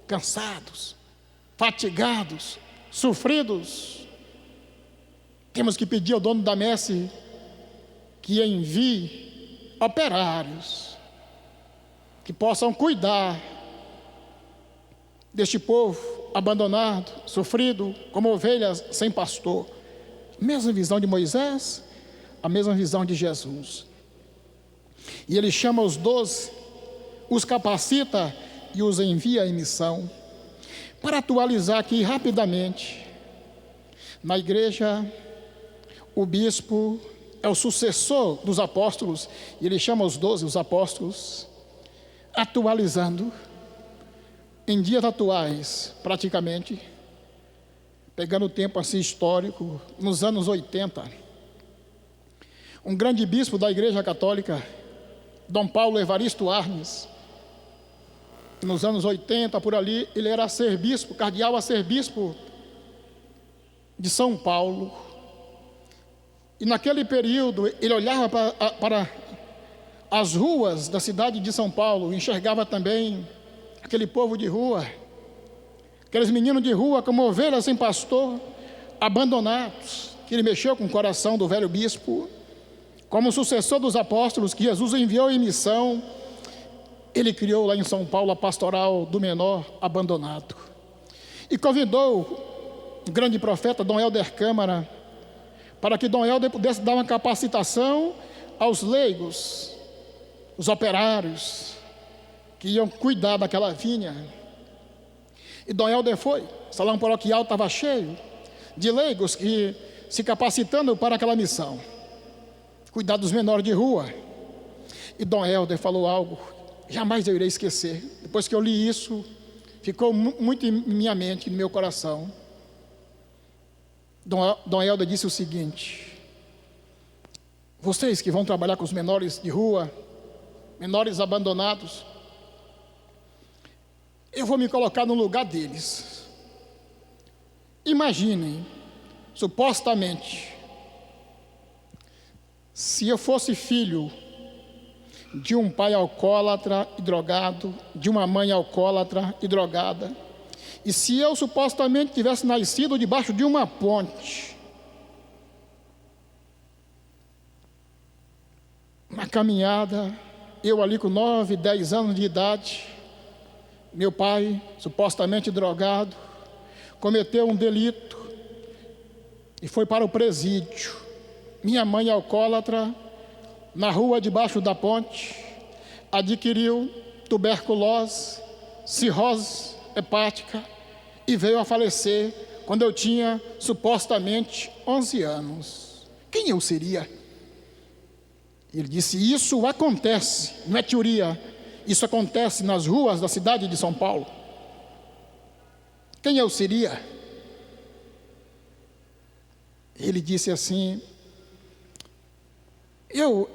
cansados, fatigados, sofridos. Temos que pedir ao dono da messe que envie operários que possam cuidar deste povo abandonado, sofrido, como ovelhas sem pastor. Mesma visão de Moisés, a mesma visão de Jesus. E ele chama os 12, os capacita e os envia em missão. Para atualizar aqui rapidamente, na igreja, o bispo é o sucessor dos apóstolos, e ele chama os 12, os apóstolos, atualizando, em dias atuais, praticamente, pegando o tempo assim histórico, nos anos 80, um grande bispo da Igreja Católica, Dom Paulo Evaristo Arnes, nos anos 80, por ali, ele era arcebispo, cardeal arcebispo de São Paulo. E naquele período, ele olhava para as ruas da cidade de São Paulo, enxergava também aquele povo de rua, aqueles meninos de rua como ovelhas sem pastor, abandonados, que ele mexeu com o coração do velho bispo. Como sucessor dos apóstolos que Jesus enviou em missão, ele criou lá em São Paulo a pastoral do menor abandonado. E convidou o grande profeta Dom Helder Câmara, para que Dom Helder pudesse dar uma capacitação aos leigos, os operários, que iam cuidar daquela vinha. E Dom Helder foi, o salão paroquial estava cheio de leigos que se capacitando para aquela missão, cuidar dos menores de rua. E Dom Helder falou algo, jamais eu irei esquecer. Depois que eu li isso, ficou muito em minha mente, no meu coração. Dom Helder disse o seguinte: vocês que vão trabalhar com os menores de rua, menores abandonados, eu vou me colocar no lugar deles. Imaginem, supostamente, se eu fosse filho de um pai alcoólatra e drogado, de uma mãe alcoólatra e drogada. E se eu supostamente tivesse nascido debaixo de uma ponte, na caminhada, eu ali com 9, 10 anos de idade, meu pai, supostamente drogado, cometeu um delito e foi para o presídio. Minha mãe alcoólatra, na rua debaixo da ponte, adquiriu tuberculose, cirrose hepática e veio a falecer quando eu tinha supostamente 11 anos. Quem eu seria? Ele disse: isso acontece, não é teoria, isso acontece nas ruas da cidade de São Paulo. Quem eu seria? Ele disse assim: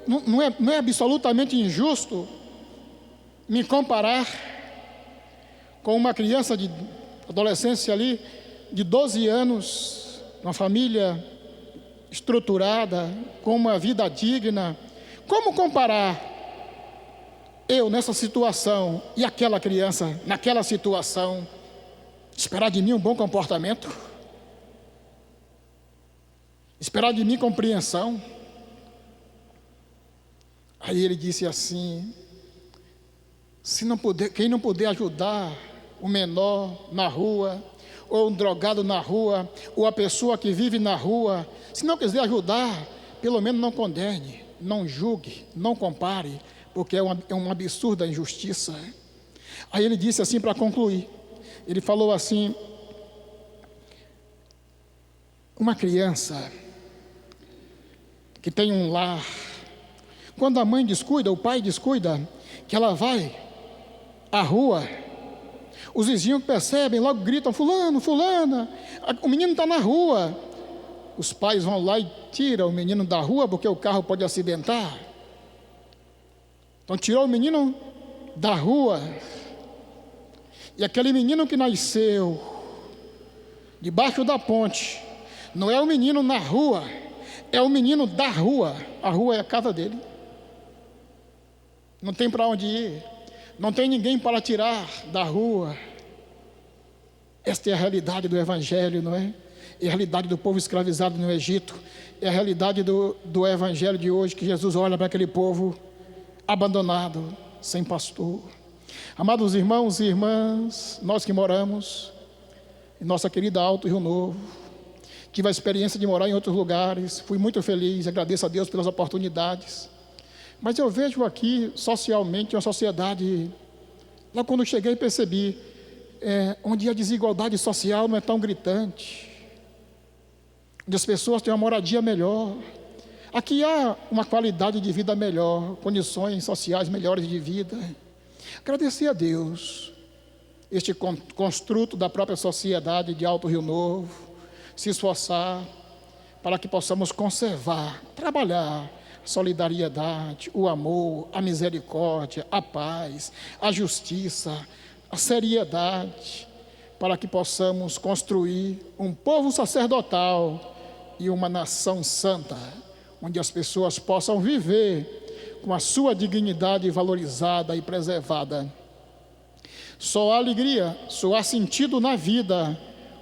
não é absolutamente injusto me comparar com uma criança de adolescência ali, de 12 anos, uma família estruturada, com uma vida digna. Como comparar eu nessa situação e aquela criança naquela situação? Esperar de mim um bom comportamento? Esperar de mim compreensão? Aí ele disse assim: quem não puder ajudar o menor na rua, ou um drogado na rua, ou a pessoa que vive na rua, se não quiser ajudar, pelo menos não condene, não julgue, não compare, porque é uma absurda injustiça. Aí ele disse assim, para concluir, ele falou assim: uma criança que tem um lar, quando a mãe descuida, o pai descuida, que ela vai à rua, os vizinhos percebem, logo gritam: fulano, fulana, o menino está na rua. Os pais vão lá e tiram o menino da rua, porque o carro pode acidentar. Então tirou o menino da rua. E aquele menino que nasceu debaixo da ponte, não é o menino na rua, é o menino da rua. A rua é a casa dele. Não tem para onde ir, não tem ninguém para tirar da rua. Esta é a realidade do Evangelho, não é? É a realidade do povo escravizado no Egito. É a realidade do Evangelho de hoje, que Jesus olha para aquele povo abandonado, sem pastor. Amados irmãos e irmãs, nós que moramos em nossa querida Alto Rio Novo, tive a experiência de morar em outros lugares, fui muito feliz, agradeço a Deus pelas oportunidades. Mas eu vejo aqui, socialmente, uma sociedade, lá quando cheguei percebi, onde a desigualdade social não é tão gritante, onde as pessoas têm uma moradia melhor. Aqui há uma qualidade de vida melhor, condições sociais melhores de vida. Agradecer a Deus, este construto da própria sociedade de Alto Rio Novo, se esforçar para que possamos conservar, trabalhar a solidariedade, o amor, a misericórdia, a paz, a justiça, a seriedade, para que possamos construir um povo sacerdotal e uma nação santa, onde as pessoas possam viver com a sua dignidade valorizada e preservada. Só há alegria, só há sentido na vida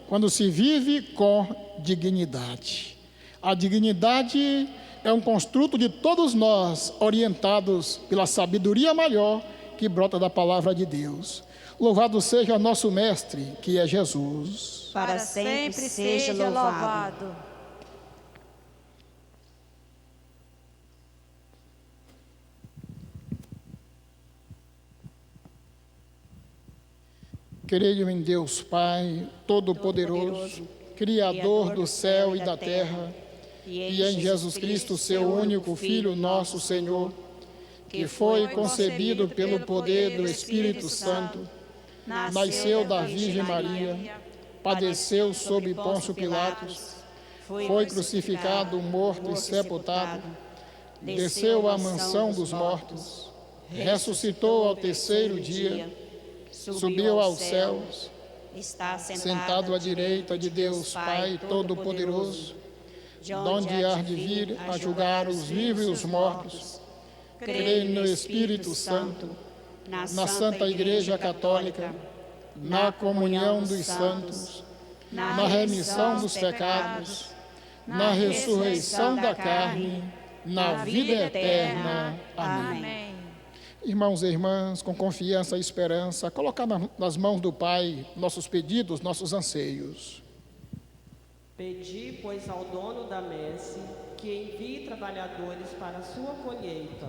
quando se vive com dignidade. A dignidade é um construto de todos nós, orientados pela sabedoria maior que brota da palavra de Deus. Louvado seja nosso Mestre, que é Jesus. Para sempre seja louvado. Creio em Deus Pai, Todo-Poderoso, Criador do céu e da terra, e em Jesus Cristo, seu único Filho, nosso Senhor, que foi concebido pelo poder do Espírito Santo, nasceu da Virgem Maria, padeceu sob Pôncio Pilatos, foi crucificado, morto e sepultado, desceu à mansão dos mortos, ressuscitou ao terceiro dia, subiu aos céus, está sentado à direita de Deus Pai Todo-Poderoso, de onde há de vir a julgar os vivos e os mortos. creio no Espírito Santo, na Santa Igreja Católica, na comunhão dos santos, na remissão dos pecados, na ressurreição da carne, na vida eterna. Amém. Irmãos e irmãs, com confiança e esperança, colocar nas mãos do Pai nossos pedidos, nossos anseios. Pedi, pois, ao dono da messe que envie trabalhadores para a sua colheita.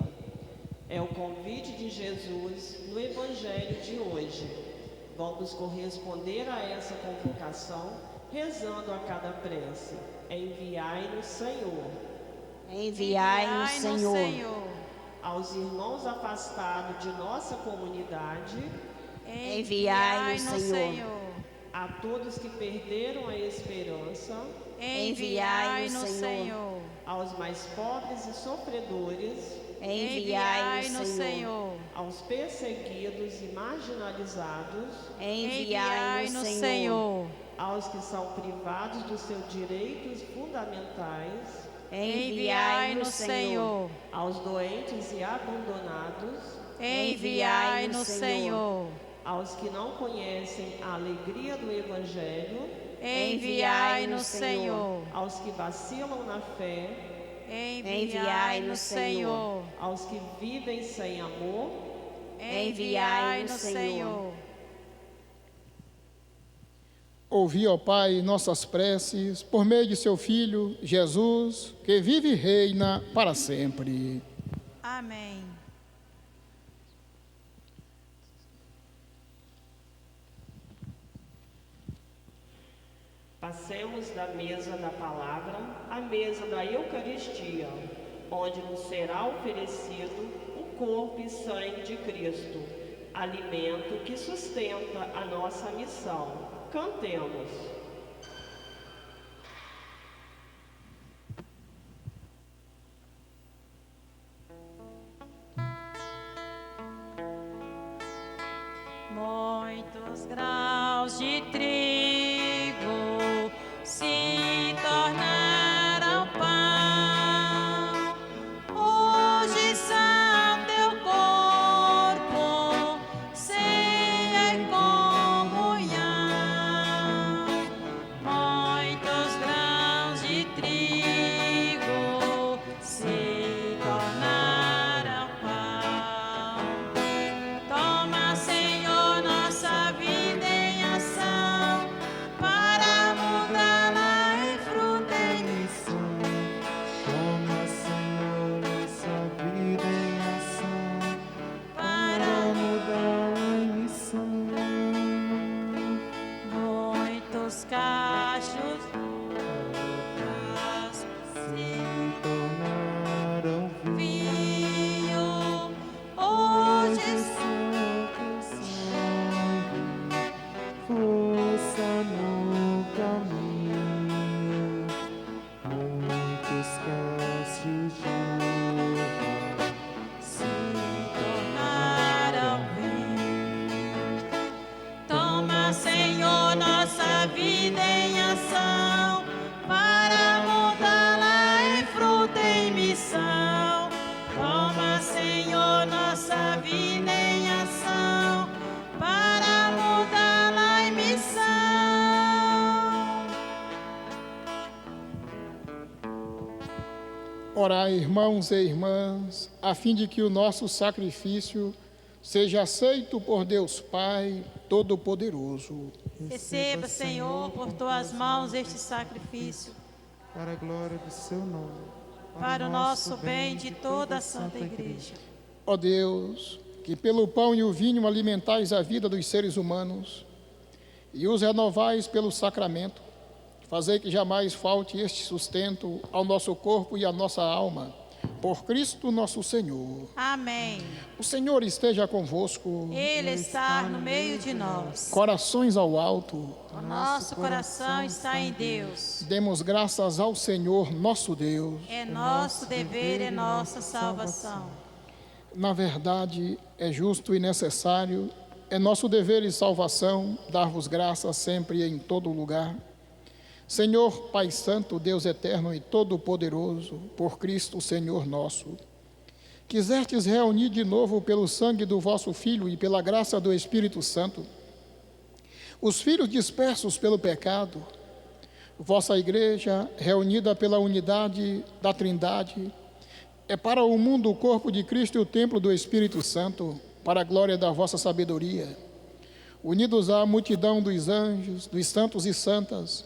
É o convite de Jesus no Evangelho de hoje. Vamos corresponder a essa convocação, rezando a cada prece. Enviai-nos, Senhor. Enviai-nos, Senhor. Aos irmãos afastados de nossa comunidade, Enviai-nos, Senhor. a todos que perderam a esperança, Enviai-nos, Senhor. aos mais pobres e sofredores, Enviai-nos, Senhor. aos perseguidos e marginalizados, Enviai-nos, Senhor. aos que são privados dos seus direitos fundamentais, Enviai-nos, Senhor. aos doentes e abandonados, Enviai-nos, Senhor. aos que não conhecem a alegria do Evangelho, Enviai-nos, Senhor. aos que vacilam na fé, Enviai-nos, Senhor. aos que vivem sem amor, Enviai-nos, Senhor. Ouvi, ó Pai, nossas preces, por meio de seu Filho, Jesus, que vive e reina para sempre. Amém. Passemos da mesa da palavra à mesa da Eucaristia, onde nos será oferecido o corpo e sangue de Cristo, alimento que sustenta a nossa missão. Cantemos. Muitos grãos de trigo se tornaram pão. Hoje são teu corpo, ceia e comunhão. Muitos grãos de trigo se tornaram pão. Toma, Senhor, nossa vida em ação, para mudá-la em fruto e missão. Toma, Senhor, nossa vida em ação, para mudá-la em missão. Muitos cachos Se tornaram vinho, hoje são teu sangue, força no caminho. Muitos cachos de uva se tornaram vinho. Toma, Senhor, nossa vida em ação, para mudá-la em fruto e missão. Toma, Senhor, nossa vida em ação, para mudá-la em missão. Orai, irmãos e irmãs, a fim de que o nosso sacrifício seja aceito por Deus Pai Todo-Poderoso. Receba, Senhor, por tuas mãos este sacrifício, para a glória do seu nome, para o nosso bem de toda a Santa Igreja. Ó Deus, que pelo pão e o vinho alimentais a vida dos seres humanos e os renovais pelo sacramento, fazei que jamais falte este sustento ao nosso corpo e à nossa alma, por Cristo nosso Senhor. Amém. O Senhor esteja convosco. Ele está no meio de nós. Corações ao alto. O nosso coração está em Deus. Demos graças ao Senhor nosso Deus. É nosso dever, é nossa salvação. Na verdade, é justo e necessário, é nosso dever e salvação dar-vos graças sempre e em todo lugar. Senhor, Pai Santo, Deus eterno e todo-poderoso, por Cristo, Senhor nosso, quisestes reunir de novo pelo sangue do vosso Filho e pela graça do Espírito Santo os filhos dispersos pelo pecado, vossa igreja, reunida pela unidade da Trindade, é para o mundo o corpo de Cristo e o templo do Espírito Santo, para a glória da vossa sabedoria. Unidos à multidão dos anjos, dos santos e santas,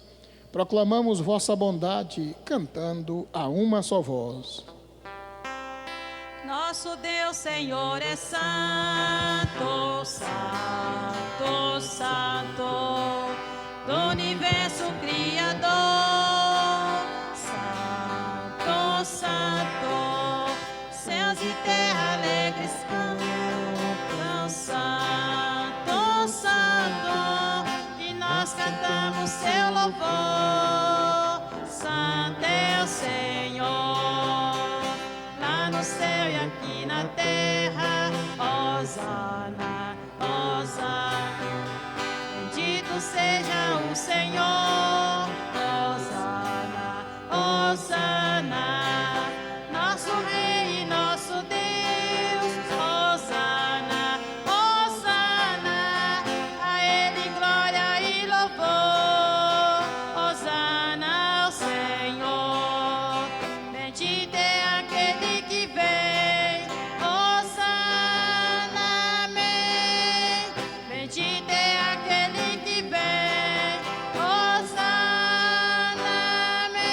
proclamamos vossa bondade, cantando a uma só voz. Nosso Deus, Senhor, é santo, santo, santo, do universo criador. Santo, santo, céus e terra alegres cantam. Santo, santo, e nós cantamos seu louvor. Santo é o Senhor, lá no céu e aqui na terra. Hosana, hosana, bendito seja o Senhor. Hosana, hosana, nosso Rei e nosso Deus. Hosana, hosana, a Ele glória e louvor. Hosana ao Senhor, bendito é aquele que vem. Hosana, amém. Bendito é aquele que vem. Hosana, amém.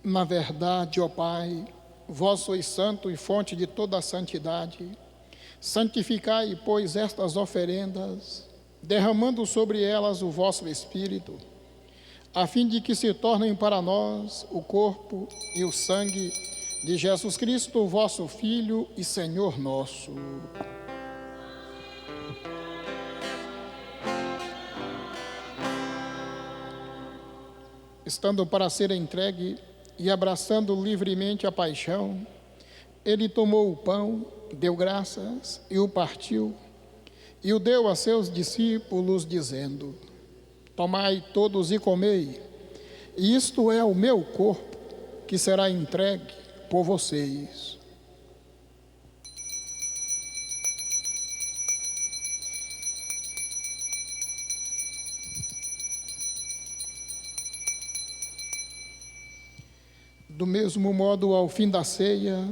Na verdade, ó Pai, vós sois santo e fonte de toda a santidade. Santificai, pois, estas oferendas, derramando sobre elas o vosso Espírito, a fim de que se tornem para nós o corpo e o sangue de Jesus Cristo, vosso Filho e Senhor nosso. Estando para ser entregue e abraçando livremente a paixão, ele tomou o pão, deu graças e o partiu, e o deu a seus discípulos, dizendo: Tomai todos e comei, e isto é o meu corpo, que será entregue por vocês. Do mesmo modo, ao fim da ceia,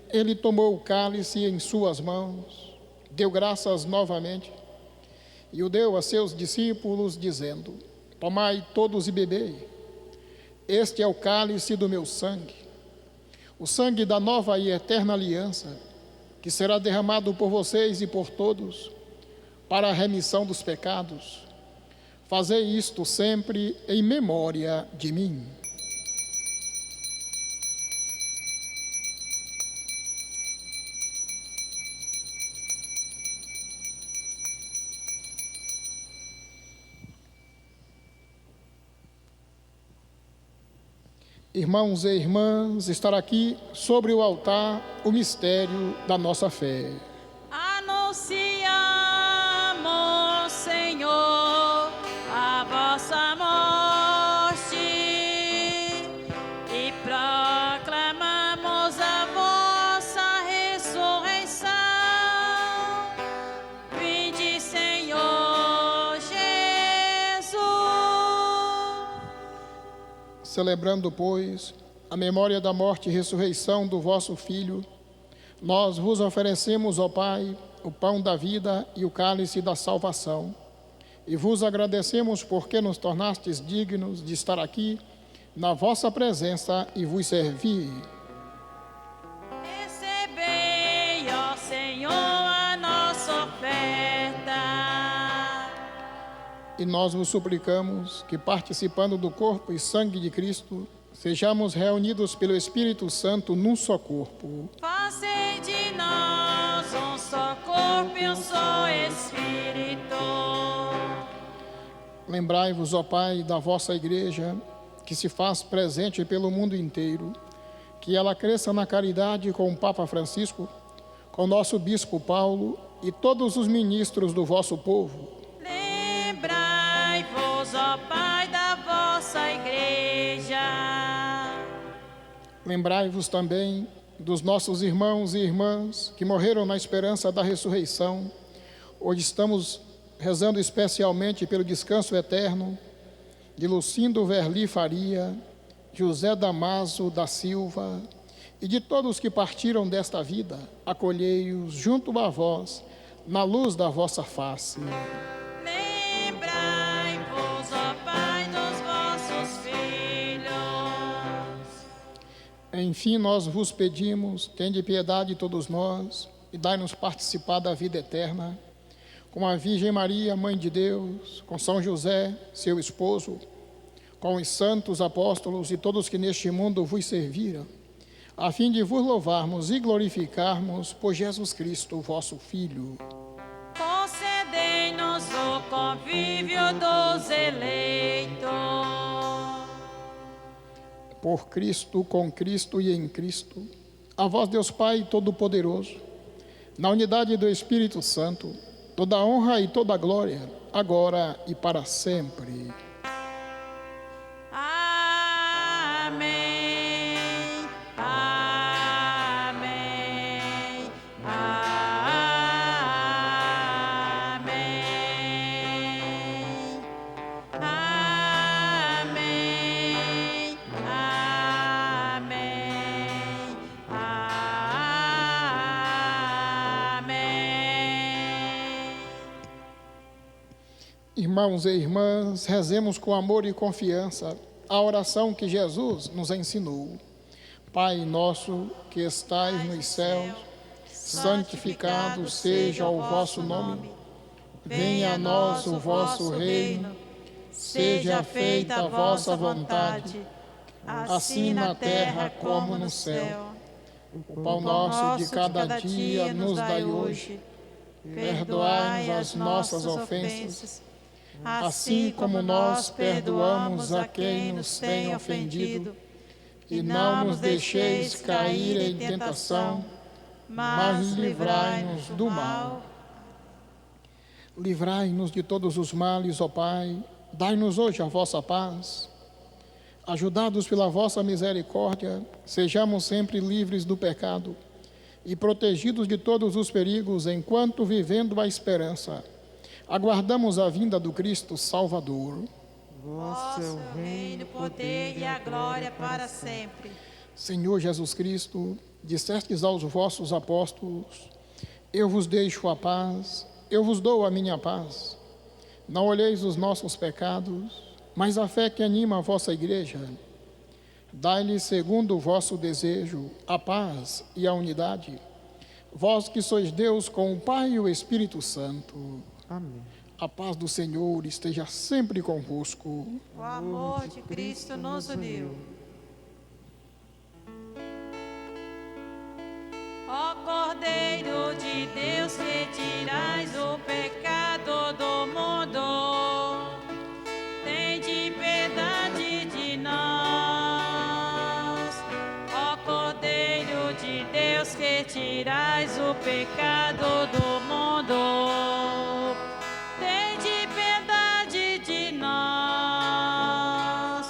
ele tomou o cálice em suas mãos, deu graças novamente, e o deu a seus discípulos, dizendo: Tomai todos e bebei. Este é o cálice do meu sangue, o sangue da nova e eterna aliança, que será derramado por vocês e por todos, para a remissão dos pecados. Fazei isto sempre em memória de mim. Irmãos e irmãs, estará aqui sobre o altar o mistério da nossa fé. Anunciamos, Senhor, a vossa morte e proclamamos a vossa ressurreição. Vinde, Senhor Jesus. Celebrando, pois, a memória da morte e ressurreição do vosso Filho, nós vos oferecemos, ó Pai, o pão da vida e o cálice da salvação, e vos agradecemos porque nos tornastes dignos de estar aqui na vossa presença e vos servir. Recebei, ó Senhor, a nossa oferta. E nós vos suplicamos que, participando do corpo e sangue de Cristo, sejamos reunidos pelo Espírito Santo num só corpo. Fazei de nós um só corpo e um só Espírito. Lembrai-vos, ó Pai, da vossa igreja, que se faz presente pelo mundo inteiro, que ela cresça na caridade com o Papa Francisco, com nosso Bispo Paulo e todos os ministros do vosso povo. Lembrai-vos, ó Pai, da vossa igreja. Lembrai-vos também dos nossos irmãos e irmãs que morreram na esperança da ressurreição. Hoje estamos rezando especialmente pelo descanso eterno de Lucindo Verli Faria, José Damaso da Silva e de todos que partiram desta vida. Acolhei-os junto a vós, na luz da vossa face. Lembrai-vos, ó Pai, dos vossos filhos. Enfim, nós vos pedimos, tende piedade de todos nós e dai-nos participar da vida eterna. Com a Virgem Maria, Mãe de Deus, com São José, seu esposo, com os santos apóstolos e todos que neste mundo vos serviram, a fim de vos louvarmos e glorificarmos por Jesus Cristo, vosso Filho. Concedei-nos o convívio dos eleitos. Por Cristo, com Cristo e em Cristo, a vós, Deus Pai Todo-Poderoso, na unidade do Espírito Santo, toda a honra e toda a glória, agora e para sempre. Amém. Amém. Amém. Amém. Amém. Irmãos e irmãs, rezemos com amor e confiança a oração que Jesus nos ensinou. Pai nosso que estais nos céus, santificado seja o vosso nome. Venha a nós o vosso reino. Seja feita a vossa vontade, assim na terra como no céu. O pão nosso de cada dia nos dai hoje. Perdoai-nos as nossas ofensas, assim como nós perdoamos a quem nos tem ofendido. E não nos deixeis cair em tentação, mas livrai-nos do mal. Livrai-nos de todos os males, ó Pai. Dai-nos hoje a vossa paz. Ajudados pela vossa misericórdia, sejamos sempre livres do pecado e protegidos de todos os perigos, enquanto, vivendo a esperança, aguardamos a vinda do Cristo Salvador. Vosso é o reino, o poder e a glória para sempre. Senhor Jesus Cristo, dissestes aos vossos apóstolos: eu vos deixo a paz, eu vos dou a minha paz. Não olheis os nossos pecados, mas a fé que anima a vossa igreja. Dai-lhe, segundo o vosso desejo, a paz e a unidade. Vós que sois Deus com o Pai e o Espírito Santo. Amém. A paz do Senhor esteja sempre convosco. O amor de Cristo nos uniu. Ó Cordeiro de Deus, que tirais o pecado do mundo, tende piedade de nós. Ó Cordeiro de Deus, que tirais o pecado do mundo, tende piedade de nós.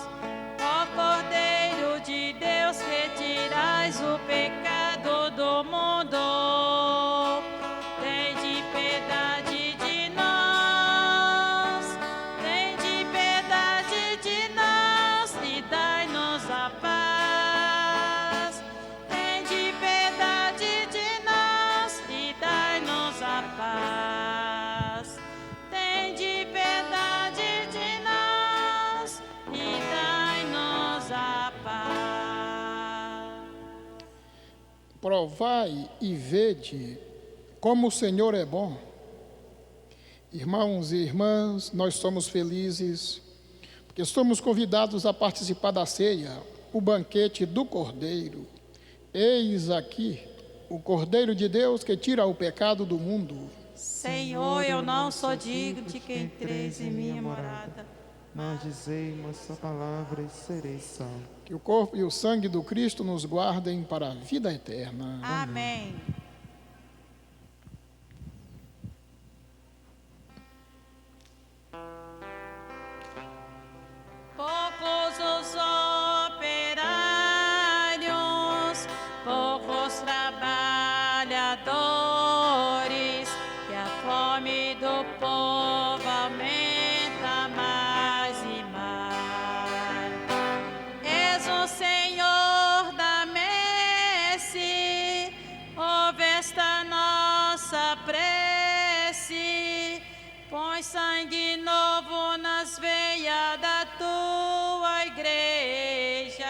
Ó Cordeiro de Deus, que tirais o pecado do mundo, tende piedade de nós. Tende piedade de nós e dai-nos a paz. Tende piedade de nós e dai-nos a paz. Tende piedade de nós e dai-nos a paz. Provai e vede como o Senhor é bom. Irmãos e irmãs, nós somos felizes porque somos convidados a participar da ceia, o banquete do Cordeiro. Eis aqui o Cordeiro de Deus que tira o pecado do mundo. Senhor, eu não sou digno de que entreis em minha morada, Mas dizei uma só palavra e serei salvo. Que o corpo e o sangue do Cristo nos guardem para a vida eterna. Amém. Poucos os operários fome do povo aumenta mais e mais. És o Senhor da messe, ouve esta nossa prece, põe sangue novo nas veias da tua igreja.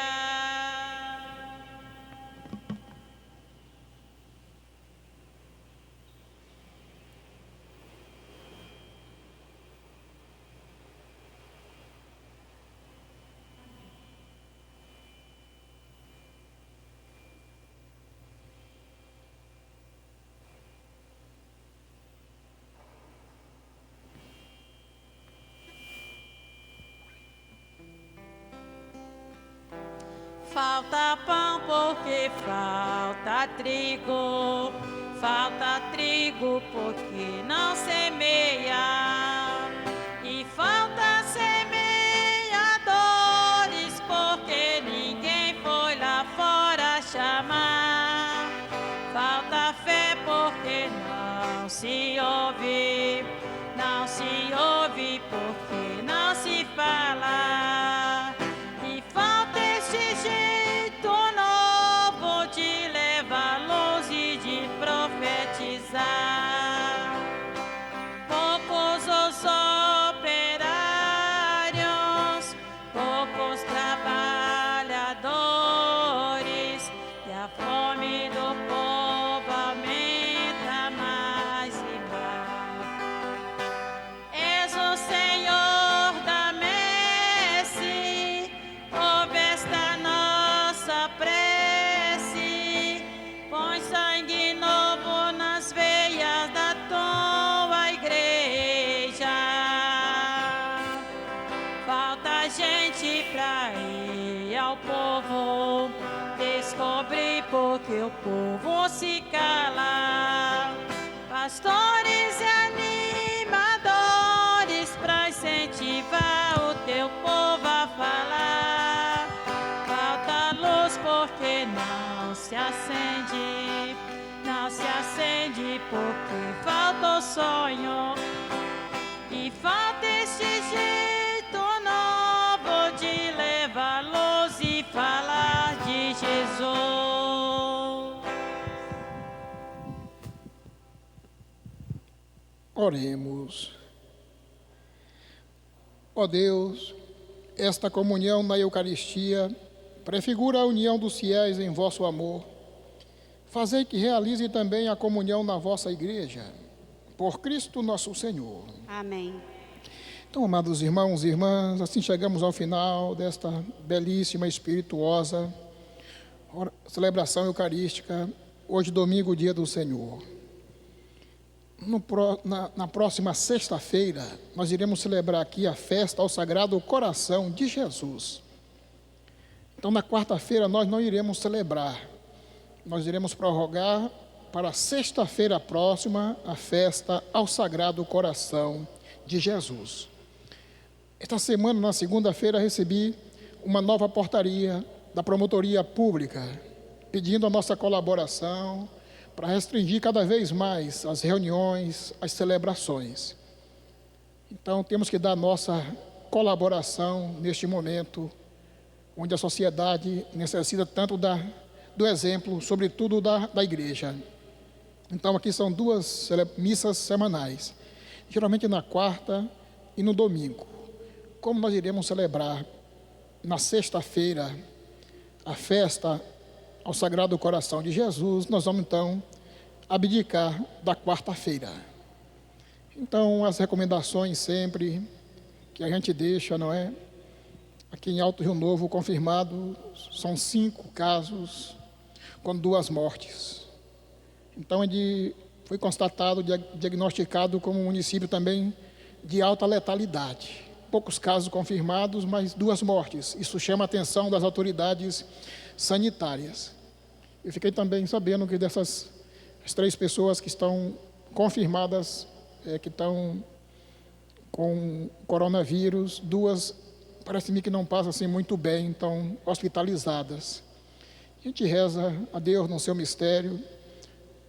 Falta pão porque falta trigo, falta trigo porque não semeia, e falta semeadores porque ninguém foi lá fora chamar. Falta fé porque não se ouve, não se ouve porque não se fala. E falta este jeito novo de levar luz e de profetizar. Poucos os operários, poucos trabalhadores, e a fome do povo aumenta mais e mais. És o Senhor da messe, ouve esta nossa prece, põe sangue novo nas veias da tua igreja. Falta gente pra ir ao povo descobrir porque o povo se cala. Pastores e animadores pra incentivar o teu povo a falar. Falta luz porque não se acende, não se acende porque falta o sonho. E falta este jeito novo de levar luz e falar de Jesus. Oremos. Ó Deus, esta comunhão na Eucaristia prefigura a união dos fiéis em vosso amor. Fazei que realize também a comunhão na vossa igreja, por Cristo nosso Senhor. Amém. Então, amados irmãos e irmãs, assim chegamos ao final desta belíssima, espirituosa celebração eucarística, hoje domingo, dia do Senhor. Na próxima sexta-feira, nós iremos celebrar aqui a festa ao Sagrado Coração de Jesus. Então, na quarta-feira, nós não iremos celebrar, nós iremos prorrogar para sexta-feira próxima a festa ao Sagrado Coração de Jesus. Esta semana, na segunda-feira, recebi uma nova portaria da Promotoria Pública, pedindo a nossa colaboração para restringir cada vez mais as reuniões, as celebrações. Então, temos que dar nossa colaboração neste momento, onde a sociedade necessita tanto do exemplo, sobretudo da igreja. Então, aqui são duas missas semanais, geralmente na quarta e no domingo. Como nós iremos celebrar na sexta-feira a festa ao Sagrado Coração de Jesus, nós vamos então abdicar da quarta-feira. Então, as recomendações sempre que a gente deixa, não é? Aqui em Alto Rio Novo, confirmado, são 5 casos com 2 mortes. Então, foi constatado, diagnosticado como um município também de alta letalidade. Poucos casos confirmados, mas 2 mortes. Isso chama a atenção das autoridades sanitárias. Eu fiquei também sabendo que dessas as 3 pessoas que estão confirmadas, que estão com coronavírus, 2 parece-me que não passam assim muito bem, estão hospitalizadas. A gente reza a Deus no seu mistério,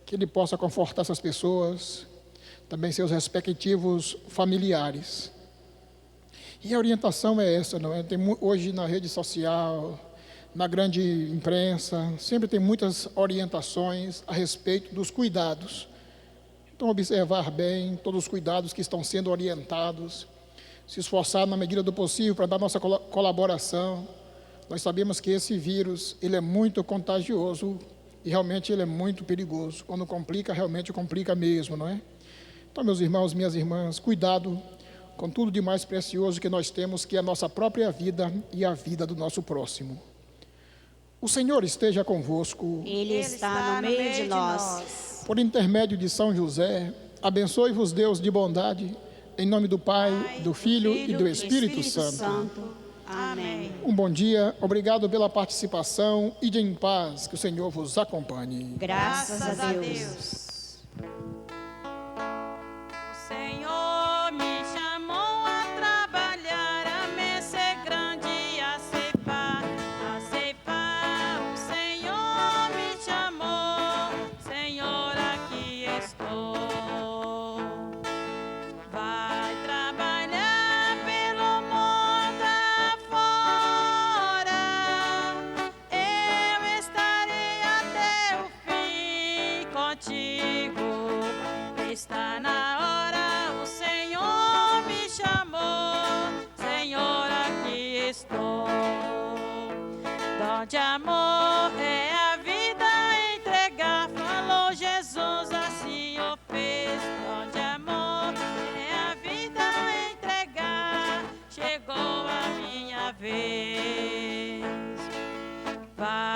que Ele possa confortar essas pessoas, também seus respectivos familiares. E a orientação é essa, não é? Hoje na rede social, na grande imprensa, sempre tem muitas orientações a respeito dos cuidados. Então, observar bem todos os cuidados que estão sendo orientados, se esforçar na medida do possível para dar nossa colaboração. Nós sabemos que esse vírus, ele é muito contagioso e realmente ele é muito perigoso. Quando complica, realmente complica mesmo, não é? Então, meus irmãos, minhas irmãs, cuidado com tudo de mais precioso que nós temos, que é a nossa própria vida e a vida do nosso próximo. O Senhor esteja convosco. Ele está no meio de nós. Por intermédio de São José, abençoe-vos Deus de bondade, em nome do Pai, do Filho e do Espírito Santo. Amém. Um bom dia, obrigado pela participação e de em paz, que o Senhor vos acompanhe. Graças a Deus. O Senhor me chamou a trabalhar, a messe grande, a ceifar, a ceifar. O Senhor me chamou, Senhor, aqui estou. Vai trabalhar pelo mundo afora, eu estarei até o fim contigo. Está na hora, o Senhor me chamou, Senhor, aqui estou. Dom de amor é a vida entregar, falou Jesus, assim o fez. Dom de amor é a vida entregar, chegou a minha vez. Vai